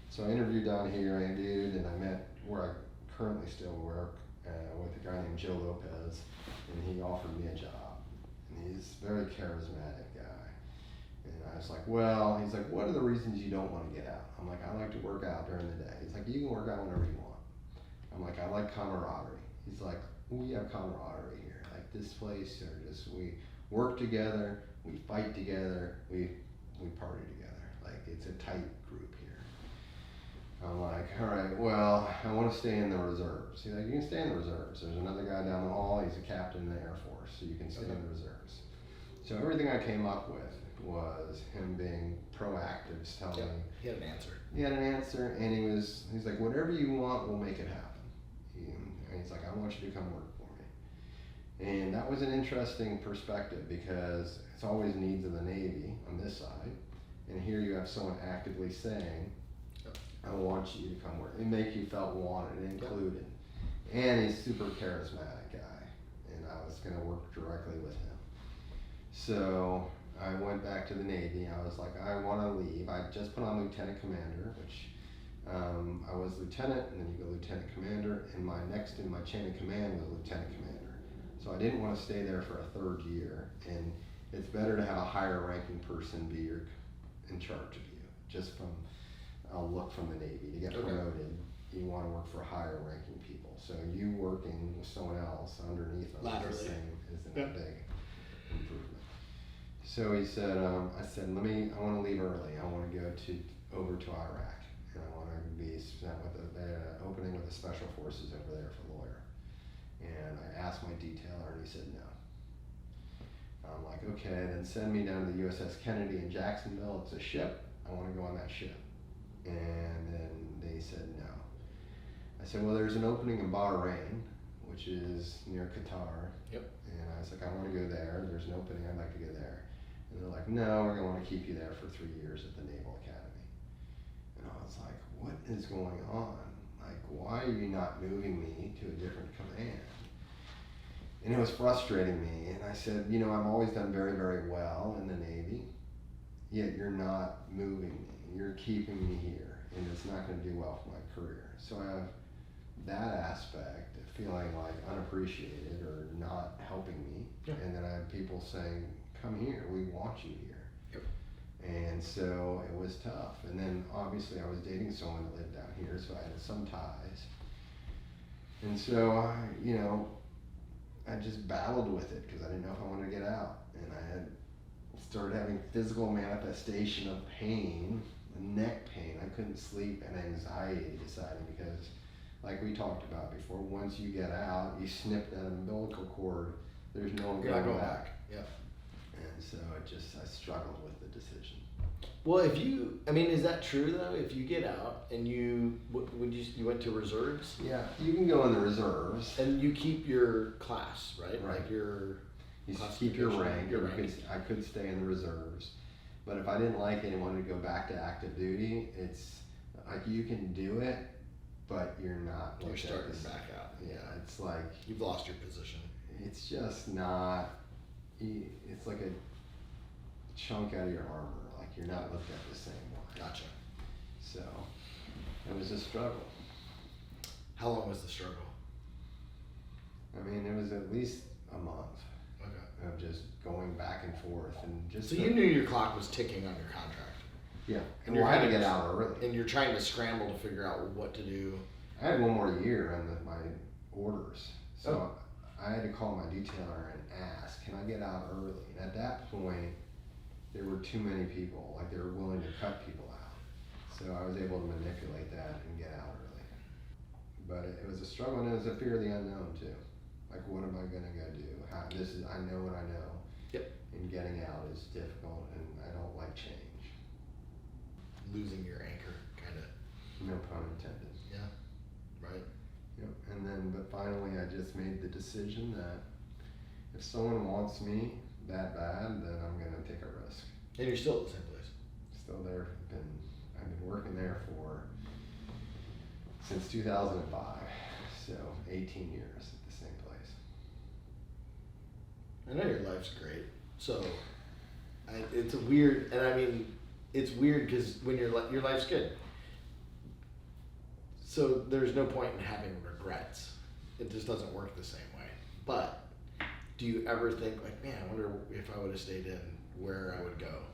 So I interviewed down here, I interviewed, and I met where I currently still work with a guy named Joe Lopez, and he offered me a job. And he's a very charismatic guy. And I was like, well, he's like, what are the reasons you don't want to get out? I'm like, I like to work out during the day. He's like, you can work out whenever you want. I'm like, I like camaraderie. He's like, we have camaraderie here. Like, this place, we work together, we fight together, we party together. Like, it's a tight group here. I'm like, all right, well, I want to stay in the reserves. He's like, you can stay in the reserves. There's another guy down the hall, he's a captain in the Air Force, so you can stay in the reserves. So everything I came up with was him being proactive, telling me. He had an answer. He had an answer, and he's like, whatever you want, we'll make it happen. And he's like, I want you to come work for me. And that was an interesting perspective, because it's always needs of the Navy on this side, and here you have someone actively saying, I want you to come work. It make you felt wanted and included. And he's a super charismatic guy, and I was going to work directly with him. So I went back to the Navy. I was like, I want to leave. I just put on lieutenant commander, which I was lieutenant, and then you go lieutenant commander, and my next in my chain of command was lieutenant commander. So I didn't want to stay there for a third year, and it's better to have a higher ranking person be in charge of you, just from a look from the Navy. To get promoted, you want to work for higher ranking people. So you working with someone else underneath them is the same, isn't a big improvement. So he said, I said, I want to leave early. I want to go over to Iraq, and I want to be sent with an opening with the Special Forces over there for lawyer. And I asked my detailer, and he said no. I'm like, okay, then send me down to the USS Kennedy in Jacksonville. It's a ship. I want to go on that ship. And then they said no. I said, well, there's an opening in Bahrain, which is near Qatar. Yep. And I was like, I want to go there. There's an opening. I'd like to go there. And they're like, no, we're going to want to keep you there for 3 years at the Naval Academy. And I was like, what is going on? Like, why are you not moving me to a different command? And it was frustrating me. And I said, you know, I've always done very, very well in the Navy, yet you're not moving me. You're keeping me here, and it's not going to do well for my career. So I have that aspect of feeling like unappreciated or not helping me. And then I have people saying, come here, we want you here. And so it was tough. And then obviously I was dating someone that lived down here, so I had some ties. And so, you know, I just battled with it because I didn't know if I wanted to get out. And I had started having physical manifestation of pain, neck pain. I couldn't sleep, and anxiety decided because, like we talked about before, once you get out, you snip that umbilical cord, there's no going back. Yep. And so I struggled with the decision. Well, is that true though? If you get out and you went to reserves? Yeah, you can go in the reserves. And you keep your class, right? Right. Like you keep your rank. I could stay in the reserves. But if I didn't like it and wanted to go back to active duty, it's like you can do it, but you're not. You're starting back out. Yeah, it's like you've lost your position. It's just not. It's like a chunk out of your armor. Like you're not looked at the same way. Gotcha. So it was a struggle. How long was the struggle? I mean, it was at least a month. Okay. Of just going back and forth and just. So you knew your clock was ticking on your contract. Yeah, and you're trying to get out early. And you're trying to scramble to figure out what to do. I had one more year on my orders, so I had to call my detailer and ask, "Can I get out early?" And at that point, there were too many people. Like they were willing to cut people out, so I was able to manipulate that and get out early. But it was a struggle, and it was a fear of the unknown too. Like, what am I gonna go do? I know what I know. Yep. And getting out is difficult, and I don't like change. Losing your anchor, kind of. No pun intended. Yeah. Right. Yep. And then, but finally, I just made the decision that if someone wants me that bad, then I'm gonna take a risk. And you're still at the same place. Still there. I've been working there since 2005, so 18 years at the same place. I know your life's great, so it's weird, and I mean, it's weird because when your life's good, so there's no point in having regrets. It just doesn't work the same way. But do you ever think like, man, I wonder if I would have stayed in, where I would go?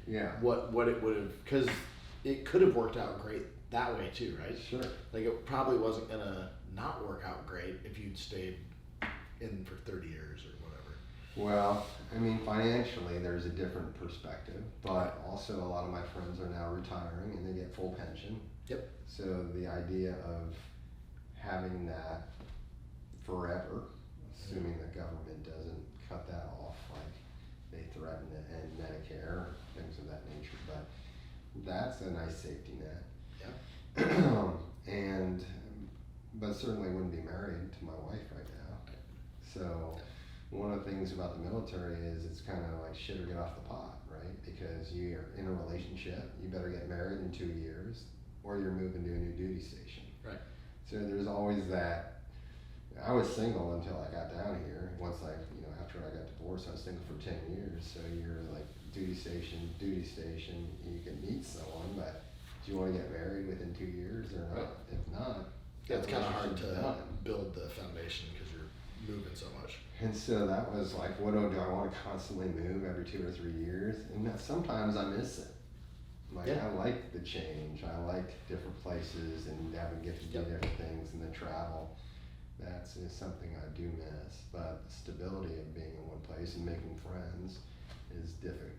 Yeah. What it would have, because it could have worked out great that way too, right? Sure. Like it probably wasn't gonna not work out great if you'd stayed in for 30 years or whatever. Well, I mean, financially, there's a different perspective, but also a lot of my friends are now retiring and they get full pension. Yep. So the idea of having that forever, assuming the government doesn't cut that off, like they threaten to end Medicare or things of that nature, but that's a nice safety net. Yeah. But certainly wouldn't be married to my wife right now. So one of the things about the military is it's kind of like shit or get off the pot, right? Because you're in a relationship, you better get married in 2 years or you're moving to a new duty station. Right. So there's always that. I was single until I got down here. Once after I got divorced, I was single for 10 years. So you're like duty station, you can meet someone, but do you want to get married within 2 years or not? Right. If not, yeah, it's kind of hard to done. build the foundation because you're moving so much. And so that was like, do I want to constantly move every 2 or 3 years? And sometimes I miss it. Like I like the change. I like different places and having get to do different things and the travel. That's something I do miss. But the stability of being in one place and making friends is different.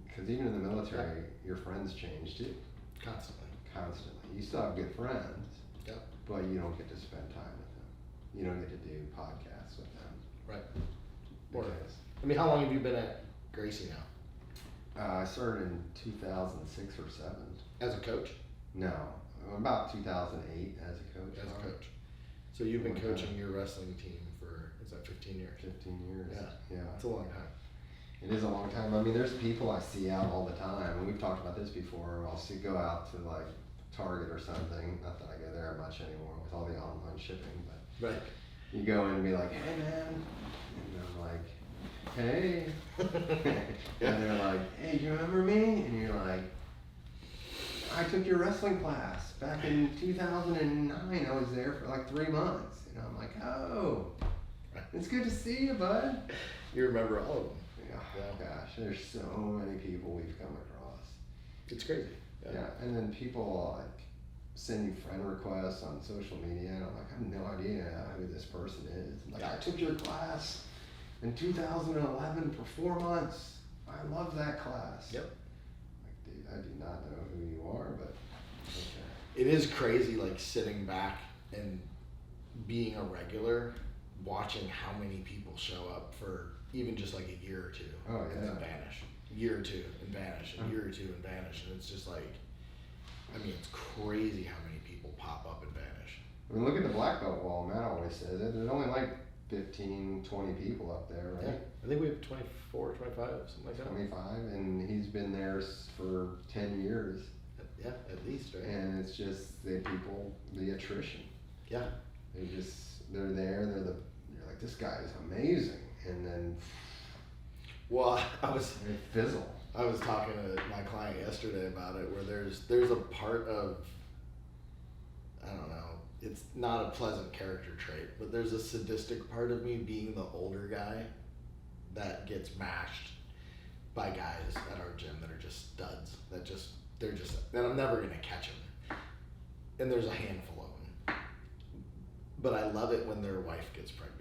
Because even in the military, your friends change too. Constantly. You still have good friends. Yep. But you don't get to spend time with them. You don't get to do podcasts with them. Right. Because, how long have you been at Gracie now? I started in 2006 or 7. As a coach? No, about 2008 as a coach. As a coach. So you've been coaching your wrestling team for, is that 15 years? 15 years. Yeah. It's a long time. It is a long time. I mean, there's people I see out all the time, and we've talked about this before. I'll go out to like Target or something. Not that I go there much anymore with all the online shipping, but right. You go in and be like, "Hey, man," and I'm like, "Hey," and they're like, "Hey, do you remember me?" And you're like, "I took your wrestling class back in 2009. I was there for like 3 months." And I'm like, "Oh, it's good to see you, bud." You remember all of them. Oh, gosh, there's so many people we've come across. It's crazy. Yeah, and then people like send you friend requests on social media, and I'm like, I have no idea who this person is. I'm like, I took your class in 2011 for 4 months. I love that class. Yep. Like, dude, I do not know who you are, but okay. It is crazy, like sitting back and being a regular, watching how many people show up for even just like a year or two, and then vanish. A year or two and vanish. A year or two and vanish, and it's just like, I mean, it's crazy how many people pop up and vanish. I mean, look at the black belt wall. Matt always says it. There's only like 15, 20 people up there, right? Yeah, I think we have 24, 25, something like that. 25, and he's been there for 10 years. Yeah, at least, right? And it's just the attrition. Yeah. They're there. You're like, this guy is amazing, and then. Well, They fizzle. I was talking to my client yesterday about it, where there's a part of, I don't know, it's not a pleasant character trait, but there's a sadistic part of me being the older guy that gets mashed by guys at our gym that are just studs, and I'm never gonna catch them. And there's a handful of them, but I love it when their wife gets pregnant.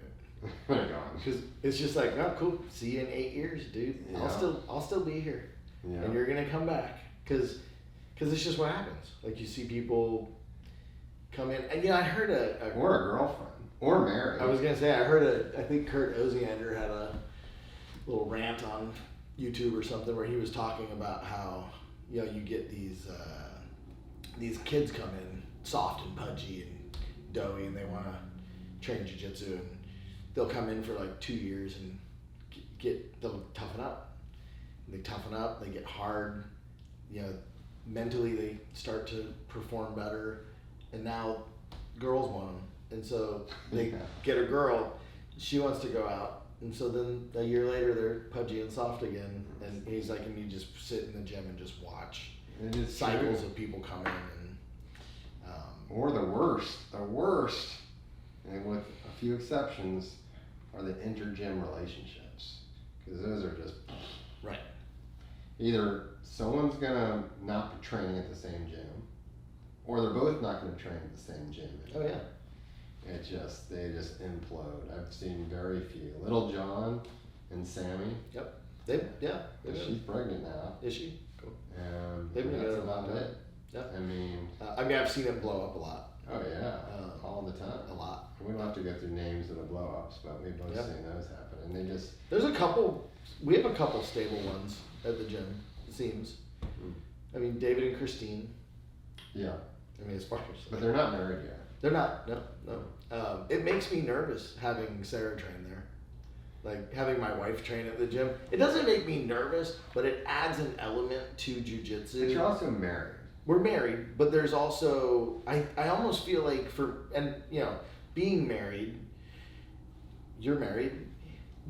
Because it's just like, oh, cool. See you in 8 years, dude. Yeah. I'll still be here, and you're gonna come back. Because it's just what happens. Like, you see people come in, and I heard or a girlfriend or married. I was gonna say I think Kurt Oziander had a little rant on YouTube or something where he was talking about how you get these kids come in soft and pudgy and doughy, and they want to train jiu-jitsu, and they'll come in for like 2 years and they'll toughen up. They toughen up, they get hard, mentally they start to perform better, and now girls want them. And so they get a girl, she wants to go out, and so then a year later they're pudgy and soft again, and he's like, and you just sit in the gym and just watch cycles of people come in. Or the worst, and with a few exceptions, are the inter-gym relationships, because those are just right. Either someone's gonna not be training at the same gym, or they're both not gonna train at the same gym anymore. Oh yeah. They just implode. I've seen very few. Little John and Sammy. Yep. She's pregnant now. Is she? Cool. They've been together about it. Yeah. I mean, I've seen it blow up a lot. Oh yeah, all the time. A lot. We don't have to go through names of the blow-ups, but we've both seen those happen, and they just. There's a couple. We have a couple stable ones at the gym. It seems. I mean, David and Christine. Yeah. I mean, as far as. But they're not married yet. They're not. No. It makes me nervous having Sarah train there. Like, having my wife train at the gym. It doesn't make me nervous, but it adds an element to jiu-jitsu. But you're also married. We're married, but there's also, I almost feel like being married, you're married,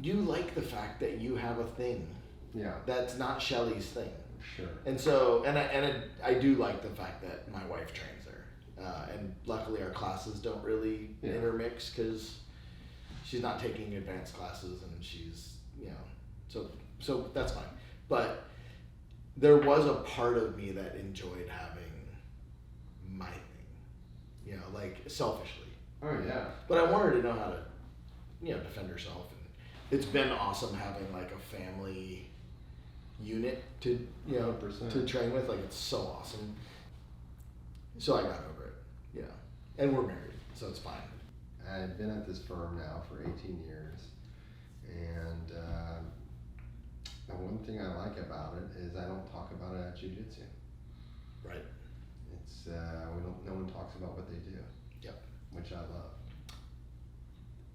you like the fact that you have a thing. Yeah. That's not Shelly's thing. Sure. And so, I do like the fact that my wife trains there. And luckily our classes don't really intermix, because she's not taking advanced classes, and she's, so that's fine. But there was a part of me that enjoyed having my thing, like selfishly. Oh yeah. But I want her to know how to, defend herself, and it's been awesome having like a family unit to, 100%. to train with. Like, it's so awesome. So I got over it, and we're married, so it's fine. I've been at this firm now for 18 years, and the one thing I like about it is I don't talk about it at jiu-jitsu. Right. It's no one talks about what they do. Yep. Which I love.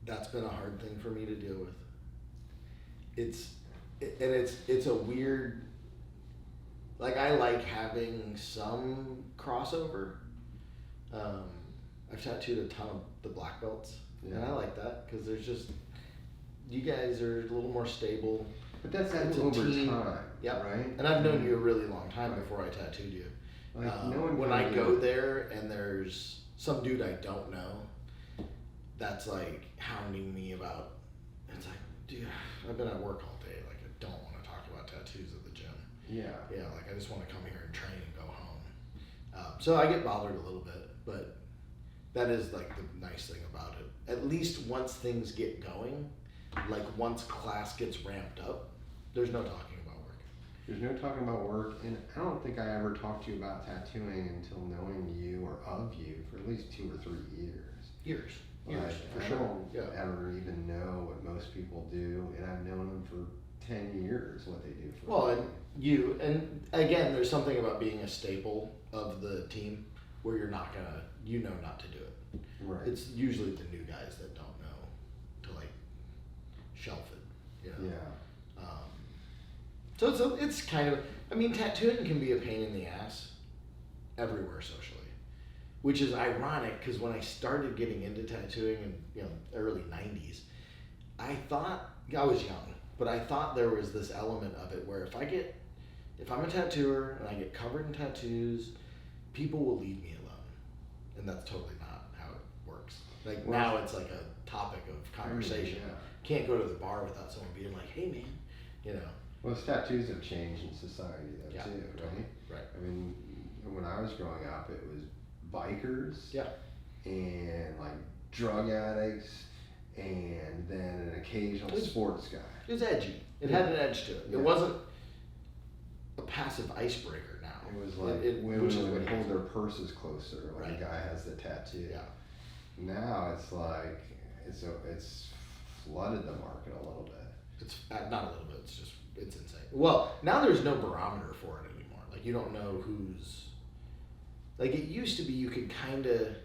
That's been a hard thing for me to deal with. It's a weird, like, I like having some crossover. I've tattooed a ton of the black belts, and I like that, because there's just, you guys are a little more stable. But that's over time, right? And I've known you a really long time before I tattooed you. Like, when I go there and there's some dude I don't know that's like hounding me about, it's like, dude, I've been at work all day. Like, I don't want to talk about tattoos at the gym. Yeah. Yeah, like I just want to come here and train and go home. So I get bothered a little bit, but that is like the nice thing about it. At least once things get going, like once class gets ramped up, there's no talking about work. There's no talking about work, and I don't think I ever talked to you about tattooing until knowing you or of you for at least 2 or 3 years. Years, for I sure. don't ever even know what most people do, and I've known them for 10 years what they do for Well, a and living. and again, there's something about being a staple of the team where you're not gonna, not to do it. Right. It's usually the new guys that don't know to like shelf it, Yeah. So it's kind of, I mean, tattooing can be a pain in the ass everywhere socially, which is ironic because when I started getting into tattooing in early 90s, I thought, I was young, but I thought there was this element of it where if I'm a tattooer and I get covered in tattoos, people will leave me alone. And that's totally not how it works. Like now it's like a topic of conversation. Yeah. Can't go to the bar without someone being like, hey man, Well, tattoos have changed in society though Yeah, too, totally. Right. I mean, when I was growing up, it was bikers. Yeah. And like drug addicts, and then an occasional sports guy. It was edgy. It had an edge to it. Yeah. It wasn't a passive icebreaker now. It was like which is women would what hold it their purses closer when Right. the guy has the tattoo. Yeah. Now it's like it's flooded the market a little bit. It's not a little bit. It's insane. Well, now there's no barometer for it anymore. Like you don't know who's. Like it used to be, you could kind of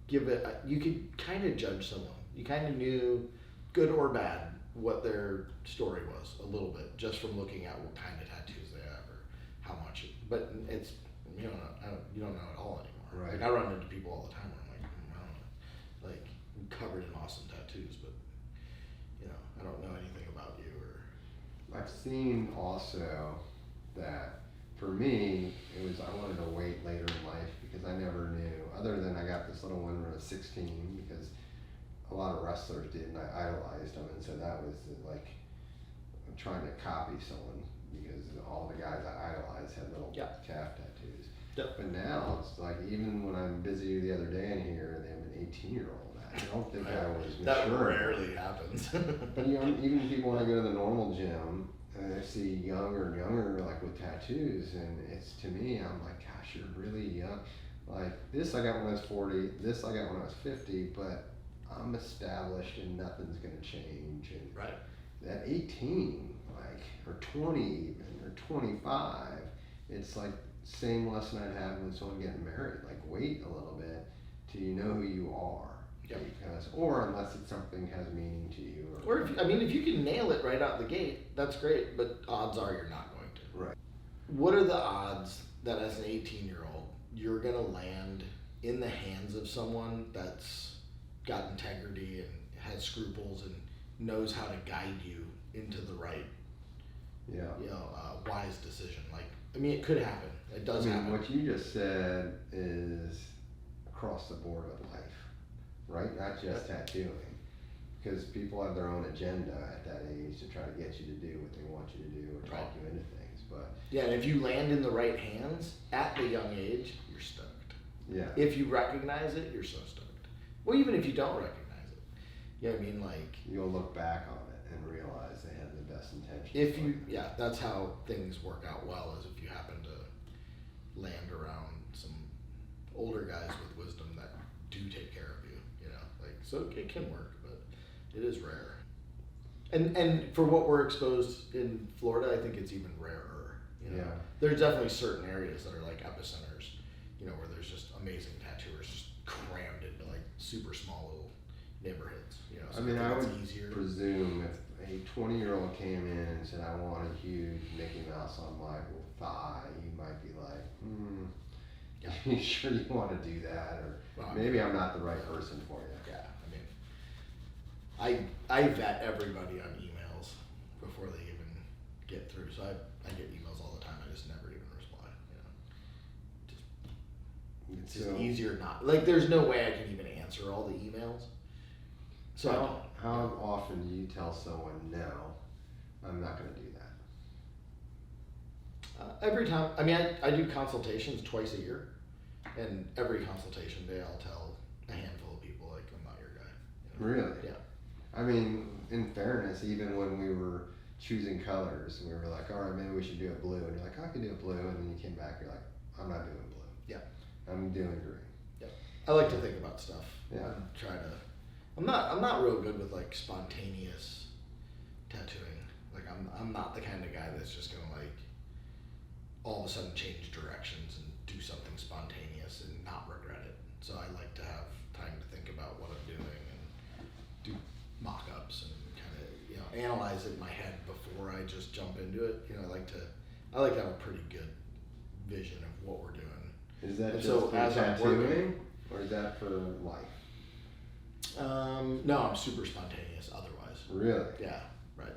you could kind of judge someone. You kind of knew, good or bad, what their story was a little bit just from looking at what kind of tattoos they have or how much. But it's you don't know it all anymore. Right. Like I run into people all the time where I'm like, I don't know, like I'm covered in awesome tattoos, but I don't know anything about you or. I've seen also that for me, it was I wanted to wait later in life because I never knew, other than I got this little one when I was 16 because a lot of wrestlers did and I idolized them, and so that was like trying to copy someone because all the guys I idolized had little calf tattoos. Yep. But now it's like even when I'm busy the other day in here, they have an 18-year-old. I don't think I was mature. That rarely happens. But even people when I go to the normal gym, and I see younger and younger like with tattoos, and it's to me, I'm like, gosh, you're really young. Like this I got when I was 40, this I got when I was 50, but I'm established and nothing's gonna change. And Right. at 18, like, or 20 even, or 25, it's like same lesson I'd have when someone getting married. Like wait a little bit till you know who you are. Yep. Because, or unless it's something has meaning to you. Or if you can nail it right out the gate, that's great, but odds are you're not going to. Right. What are the odds that as an 18-year-old, you're going to land in the hands of someone that's got integrity and has scruples and knows how to guide you into the right, wise decision? Like, I mean, it could happen. It does happen. What you just said is across the board with life. Right? Not just tattooing. Because people have their own agenda at that age to try to get you to do what they want you to do or talk you into things. But yeah, and if you land in the right hands at the young age, you're stoked. Yeah. If you recognize it, you're so stoked. Well, even if you don't recognize it. You know what I mean? Like you'll look back on it and realize they had the best intentions. That's how things work out well, is if you happen to land around some older guys with wisdom that do take care of you. So it can work, but it is rare. And for what we're exposed in Florida, I think it's even rarer. Yeah. There's definitely certain areas that are like epicenters, where there's just amazing tattooers just crammed into like super small little neighborhoods. So I would easier. presume if a 20-year-old came in and said, I want a huge Mickey Mouse on my thigh, you might be like, are you sure you want to do that? Or maybe I'm not the right person for you. Yeah. I vet everybody on emails before they even get through. So I get emails all the time. I just never even reply. It's just easier not. Like there's no way I can even answer all the emails. So how often do you tell someone no, I'm not going to do Every time, I mean, I do consultations twice a year, and every consultation day I'll tell a handful of people, like, I'm not your guy. You know? Really? Yeah. I mean, in fairness, even when we were choosing colors, we were like, all right, maybe we should do a blue. And you're like, I can do a blue. And then you came back, you're like, I'm not doing blue. Yeah. I'm doing green. Yeah. I like to think about stuff. Yeah. And try to, I'm not real good with like spontaneous tattooing. Like I'm not the kind of guy that's just gonna like all of a sudden change directions and do something spontaneous and not regret it. So I like to have time to think about what I'm doing and do mock-ups and kind of, you know, analyze it in my head before I just jump into it. You know, I like to have a pretty good vision of what we're doing. Is that And just so for as I'm tattooing, working- or is that for life? No, I'm super spontaneous otherwise. Really? Yeah, right.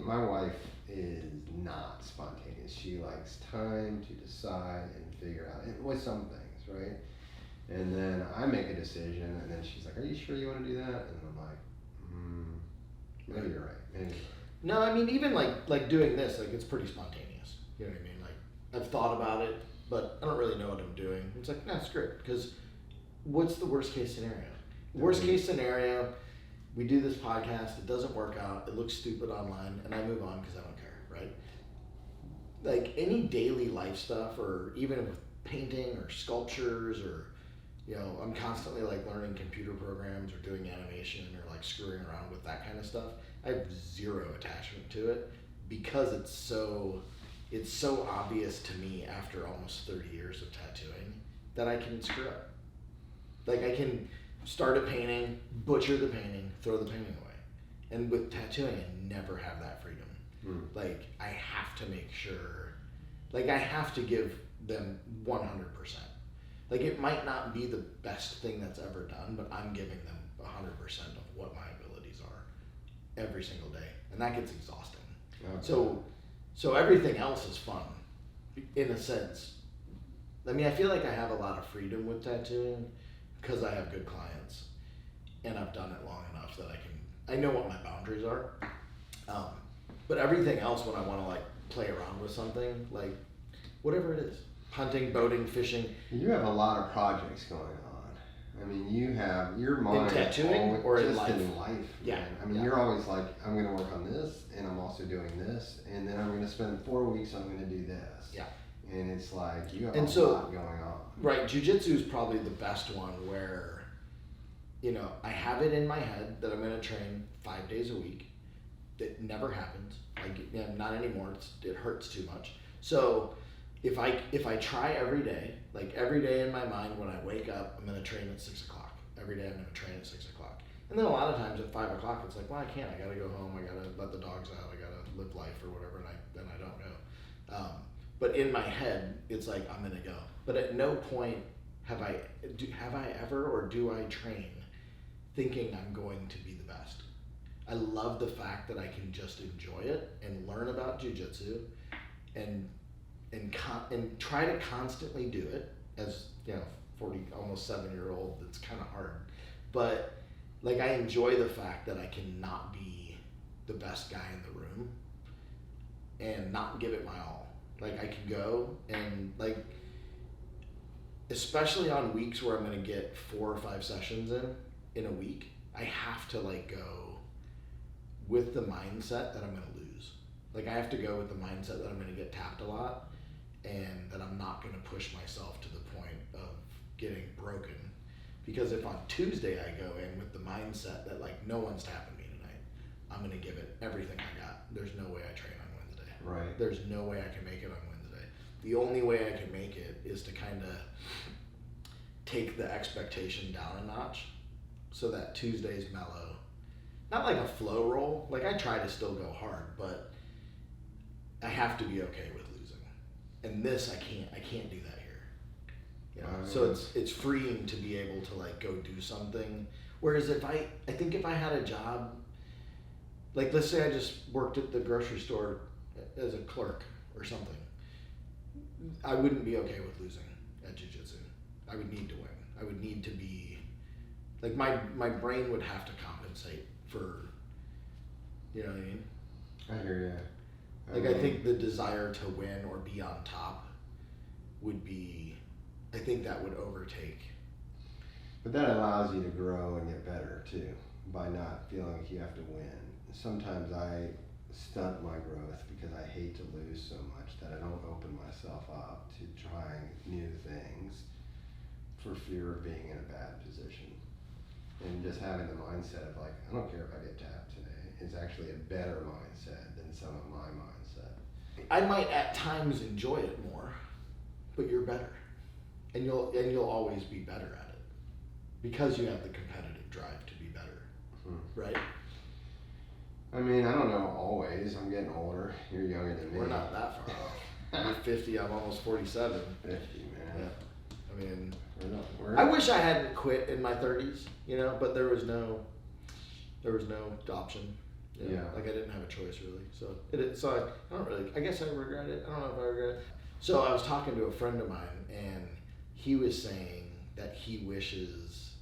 My wife is not spontaneous. She likes time to decide and figure out, and with some things, right? And then I make a decision, and then she's like, "Are you sure you want to do that?" And I'm like, "Maybe you're right. Maybe you're right." No, I mean, even like doing this, like it's pretty spontaneous. You know what I mean? Like I've thought about it, but I don't really know what I'm doing. It's like, nah, screw it. Because what's the worst case scenario? Worst case scenario, we do this podcast, it doesn't work out, it looks stupid online, and I move on because I don't care, right? Like any daily life stuff, or even with painting or sculptures, or, you know, I'm constantly like learning computer programs or doing animation or like screwing around with that kind of stuff. I have zero attachment to it because it's so obvious to me after almost 30 years of tattooing that I can screw up. Like I can start a painting, butcher the painting, throw the painting away. And with tattooing, I never have that freedom. Like I have to make sure, like I have to give them 100%. Like it might not be the best thing that's ever done, but I'm giving them 100% of what my abilities are every single day. And that gets exhausting. Okay. So everything else is fun, in a sense. I mean, I feel like I have a lot of freedom with tattooing because I have good clients, and I've done it long enough that I know what my boundaries are. But everything else, when I want to like play around with something, like whatever it is, hunting, boating, fishing. You have a lot of projects going on. I mean, you have your mind in tattooing or just in life. In life. Yeah. Man. I mean, you're always like, I'm going to work on this, and I'm also doing this, and then I'm going to spend 4 weeks. I'm going to do this. Yeah. And it's like you have and a lot going on. Right. Jiu-jitsu is probably the best one where, you know, I have it in my head that I'm going to train 5 days a week. It never happens. Like, you know, not anymore. It hurts too much. So if I try every day, like every day in my mind when I wake up, I'm going to train at 6 o'clock. Every day I'm going to train at 6 o'clock. And then a lot of times at 5 o'clock, it's like, well, I can't. I got to go home. I got to let the dogs out. I got to live life or whatever. And then I don't go. But in my head, it's like, I'm going to go. But at no point have I ever, or do I train thinking I'm going to be the best. I love the fact that I can just enjoy it and learn about jiu-jitsu and try to constantly do it as, you know, 40, almost 7-year-old. It's kind of hard. But like, I enjoy the fact that I cannot be the best guy in the room and not give it my all. Like I can go and like, especially on weeks where I'm going to get 4 or 5 sessions in a week, I have to like go with the mindset that I'm going to lose. Like I have to go with the mindset that I'm going to get tapped a lot and that I'm not going to push myself to the point of getting broken. Because if on Tuesday I go in with the mindset that like no one's tapping me tonight, I'm going to give it everything I got. There's no way I train on Wednesday. Right. There's no way I can make it on Wednesday. The only way I can make it is to kind of take the expectation down a notch so that Tuesday's mellow. Not like a flow roll. Like I try to still go hard, but I have to be okay with losing. And this, I can't do that here. You know? So it's freeing to be able to like go do something. Whereas I think if I had a job, like let's say I just worked at the grocery store as a clerk or something, I wouldn't be okay with losing at jiu-jitsu. I would need to win. I would need to be, like my brain would have to compensate for, you know what I mean? I hear you. Like, I think the desire to win or be on top would be, I think that would overtake. But that allows you to grow and get better too, by not feeling like you have to win. Sometimes I stunt my growth because I hate to lose so much that I don't open myself up to trying new things for fear of being in a bad position. And just having the mindset of like, I don't care if I get tapped today, is actually a better mindset than some of my mindset. I might at times enjoy it more, but you're better. And you'll always be better at it. Because you have the competitive drive to be better. Right? I mean, I don't know always. I'm getting older. You're younger than me. We're not that far off. You're 50, I'm almost 47. 50, man. Yeah. I mean, we're I wish I hadn't quit in my 30s, but there was no option. Yeah. Like I didn't have a choice really. So I don't really, I guess I regret it. I don't know if I regret it. So I was talking to a friend of mine and he was saying that he wishes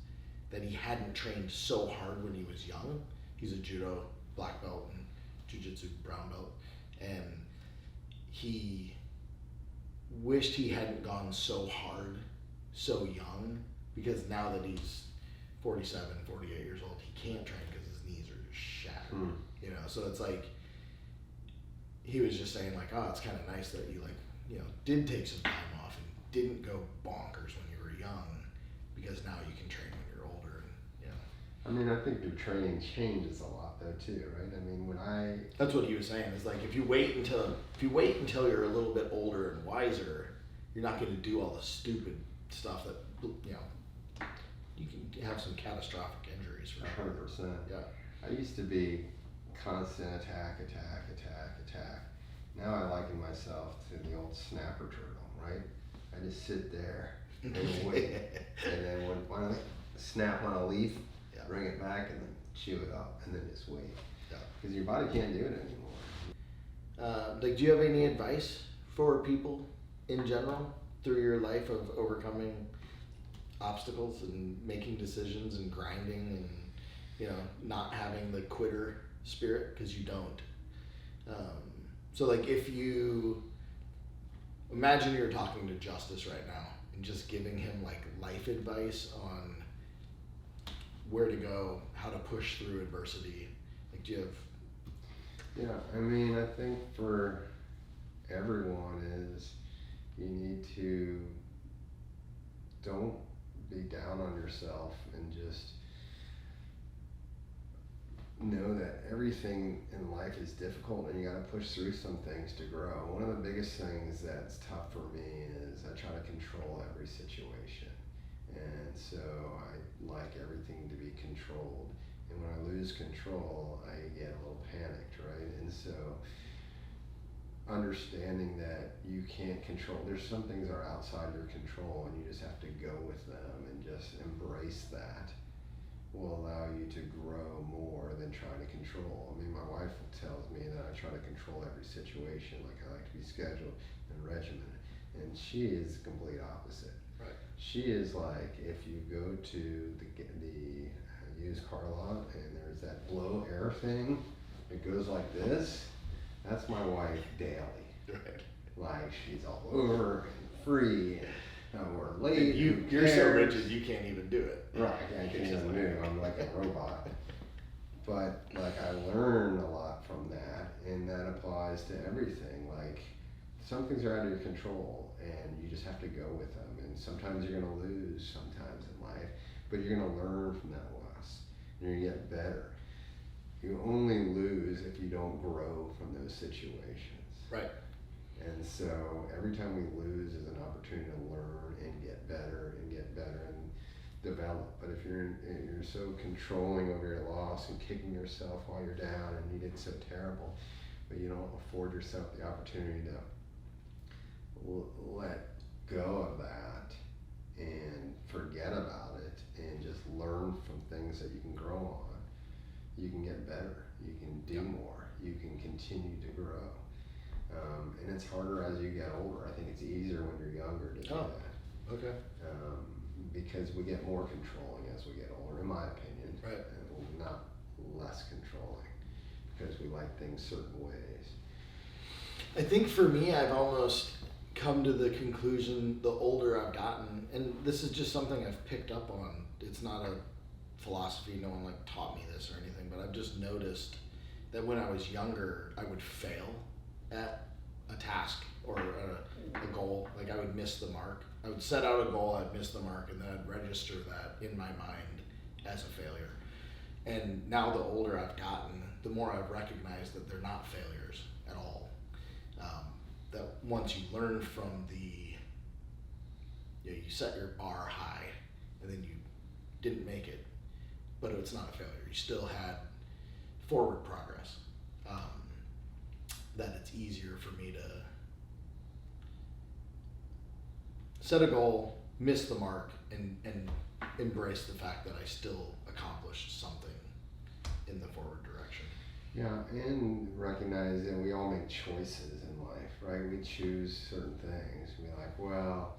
that he hadn't trained so hard when he was young. He's a judo black belt and jiu-jitsu brown belt. And he wished he hadn't gone so hard so young, because now that he's 47, 48 years old, he can't train because his knees are just shattered. So it's like, he was just saying like, oh, it's kind of nice that you did take some time off and didn't go bonkers when you were young, because now you can train when you're older. I mean, I think your training changes a lot though too, right? I mean, that's what he was saying, is like, if you wait until you're a little bit older and wiser, you're not going to do all the stupid stuff that, you can have some catastrophic injuries for sure. 100%. Yeah. I used to be constant attack. Now I liken myself to the old snapper turtle, right? I just sit there and wait, and then when finally snap on a leaf, bring it back and then chew it up and then just wait. Because your body can't do it anymore. Do you have any advice for people in general through your life of overcoming obstacles and making decisions and grinding and not having the quitter spirit, because you don't? So like, if you imagine you're talking to Justice right now and just giving him like life advice on where to go, how to push through adversity, like, do you have? Yeah, I mean, I think for everyone is you need to don't be down on yourself and just know that everything in life is difficult and you got to push through some things to grow. One of the biggest things that's tough for me is I try to control every situation. And so I like everything to be controlled. And when I lose control, I get a little panicked, right? And so understanding that you can't control, there's some things that are outside your control and you just have to go with them and just embrace that, will allow you to grow more than trying to control. I mean, my wife tells me that I try to control every situation, like I like to be scheduled and regimented, and she is the complete opposite. Right. She is like, if you go to the used car lot and there's that blow air thing, it goes like this, that's my wife daily. Right. Like, she's all over and free and we're late. You're so rigid you can't even do it. Right, I can't even move. I'm like a robot. But like, I learn a lot from that, and that applies to everything. Like, some things are out of your control and you just have to go with them. And sometimes you're gonna lose sometimes in life, but you're gonna learn from that loss. You're gonna get better. You only lose if you don't grow from those situations. Right. And so every time we lose is an opportunity to learn and get better and develop. But if you're so controlling over your loss and kicking yourself while you're down and you did so terrible, but you don't afford yourself the opportunity to let go of that and forget about it and just learn from things that you can grow on, you can get better, you can do more, you can continue to grow. And it's harder as you get older. I think it's easier when you're younger to do that. Okay. Because we get more controlling as we get older, in my opinion. Right. And not less controlling, because we like things certain ways. I think for me, I've almost come to the conclusion the older I've gotten, and this is just something I've picked up on. It's not a philosophy, no one like taught me this or anything, but I've just noticed that when I was younger, I would fail at a task or a goal. Like I would miss the mark. I would set out a goal, I'd miss the mark, and then I'd register that in my mind as a failure. And now the older I've gotten, the more I've recognized that they're not failures at all. That once you learn from you set your bar high and then you didn't make it, but it's not a failure. You still had forward progress. That it's easier for me to set a goal, miss the mark, and embrace the fact that I still accomplished something in the forward direction. Yeah, and recognize that we all make choices in life, right? We choose certain things. We're like, well,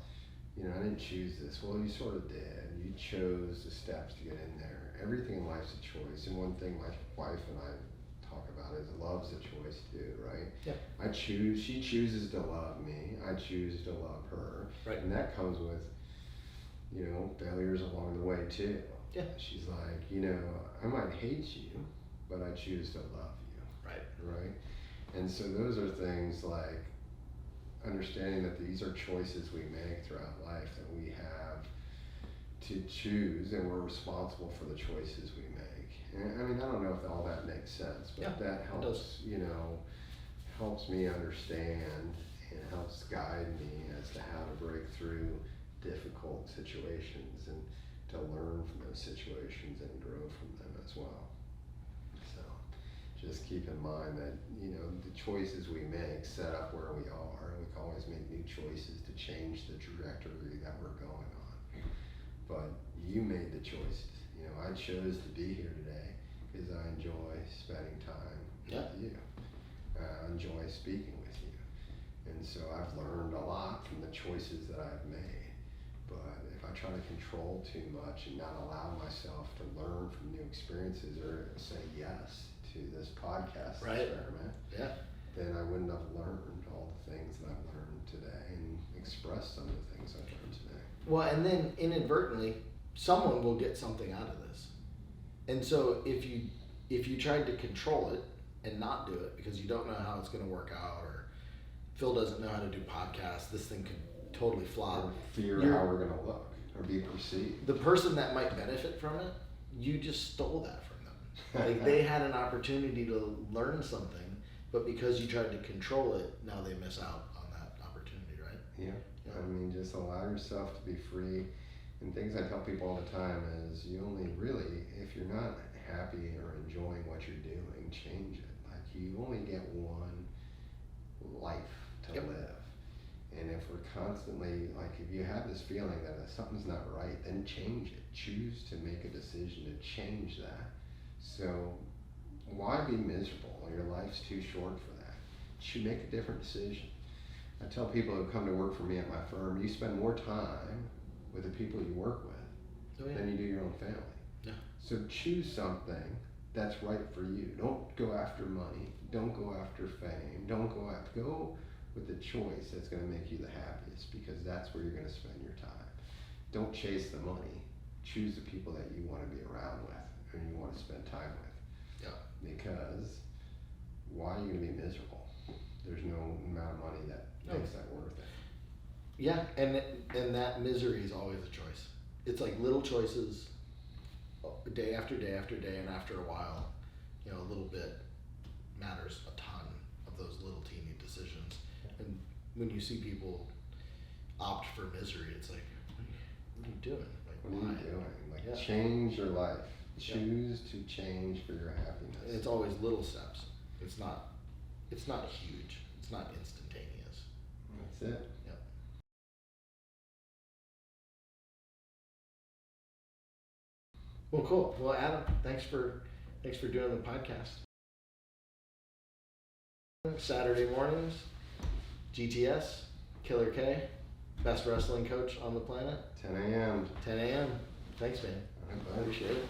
I didn't choose this. Well, you sort of did. You chose the steps to get in there. Everything in life's a choice. And one thing my wife and I talk about is love's a choice too, right? Yeah. She chooses to love me. I choose to love her. Right. And that comes with, failures along the way too. Yeah. She's like, I might hate you, but I choose to love you. Right. Right? And so those are things like understanding that these are choices we make throughout life that we have to choose, and we're responsible for the choices we make. And I don't know if all that makes sense, but that helps, helps me understand and helps guide me as to how to break through difficult situations and to learn from those situations and grow from them as well. So just keep in mind that, the choices we make set up where we are, and we can always make new choices to change the trajectory that we're going on. But you made the choices. I chose to be here today because I enjoy spending time with you. I enjoy speaking with you. And so I've learned a lot from the choices that I've made. But if I try to control too much and not allow myself to learn from new experiences or say yes to this podcast experiment, then I wouldn't have learned all the things that I've learned today and expressed some of the things I've learned today. Well, and then inadvertently, someone will get something out of this. And so if you tried to control it and not do it because you don't know how it's going to work out, or Phil doesn't know how to do podcasts, this thing could totally flop. Or fear how we're going to look or be perceived. The person that might benefit from it, you just stole that from them. Like they had an opportunity to learn something, but because you tried to control it, now they miss out on that opportunity, right? Yeah. Just allow yourself to be free. And things I tell people all the time is you only really, if you're not happy or enjoying what you're doing, change it. Like you only get one life to live. And if we're constantly, if you have this feeling that something's not right, then change it. Choose to make a decision to change that. So why be miserable? Your life's too short for that. You should make a different decision. I tell people who come to work for me at my firm, you spend more time with the people you work with than you do your own family. Yeah. So choose something that's right for you. Don't go after money. Don't go after fame. Go with the choice that's going to make you the happiest, because that's where you're going to spend your time. Don't chase the money. Choose the people that you want to be around with and you want to spend time with. Yeah. Because why are you going to be miserable? There's no amount of money that makes that worth it. Yeah, and that misery is always a choice. It's like little choices, day after day after day, and after a while, a little bit matters a ton of those little teeny decisions. And when you see people opt for misery, it's like, what are you doing? What are you doing? Change your life. Choose to change for your happiness. And it's always little steps. It's not huge. It's not instantaneous. That's it. Yep. Well, cool. Well, Adam, thanks for doing the podcast. Saturday mornings, GTS, Killer K, best wrestling coach on the planet. 10 a.m. 10 a.m. Thanks, man. All right, I appreciate it.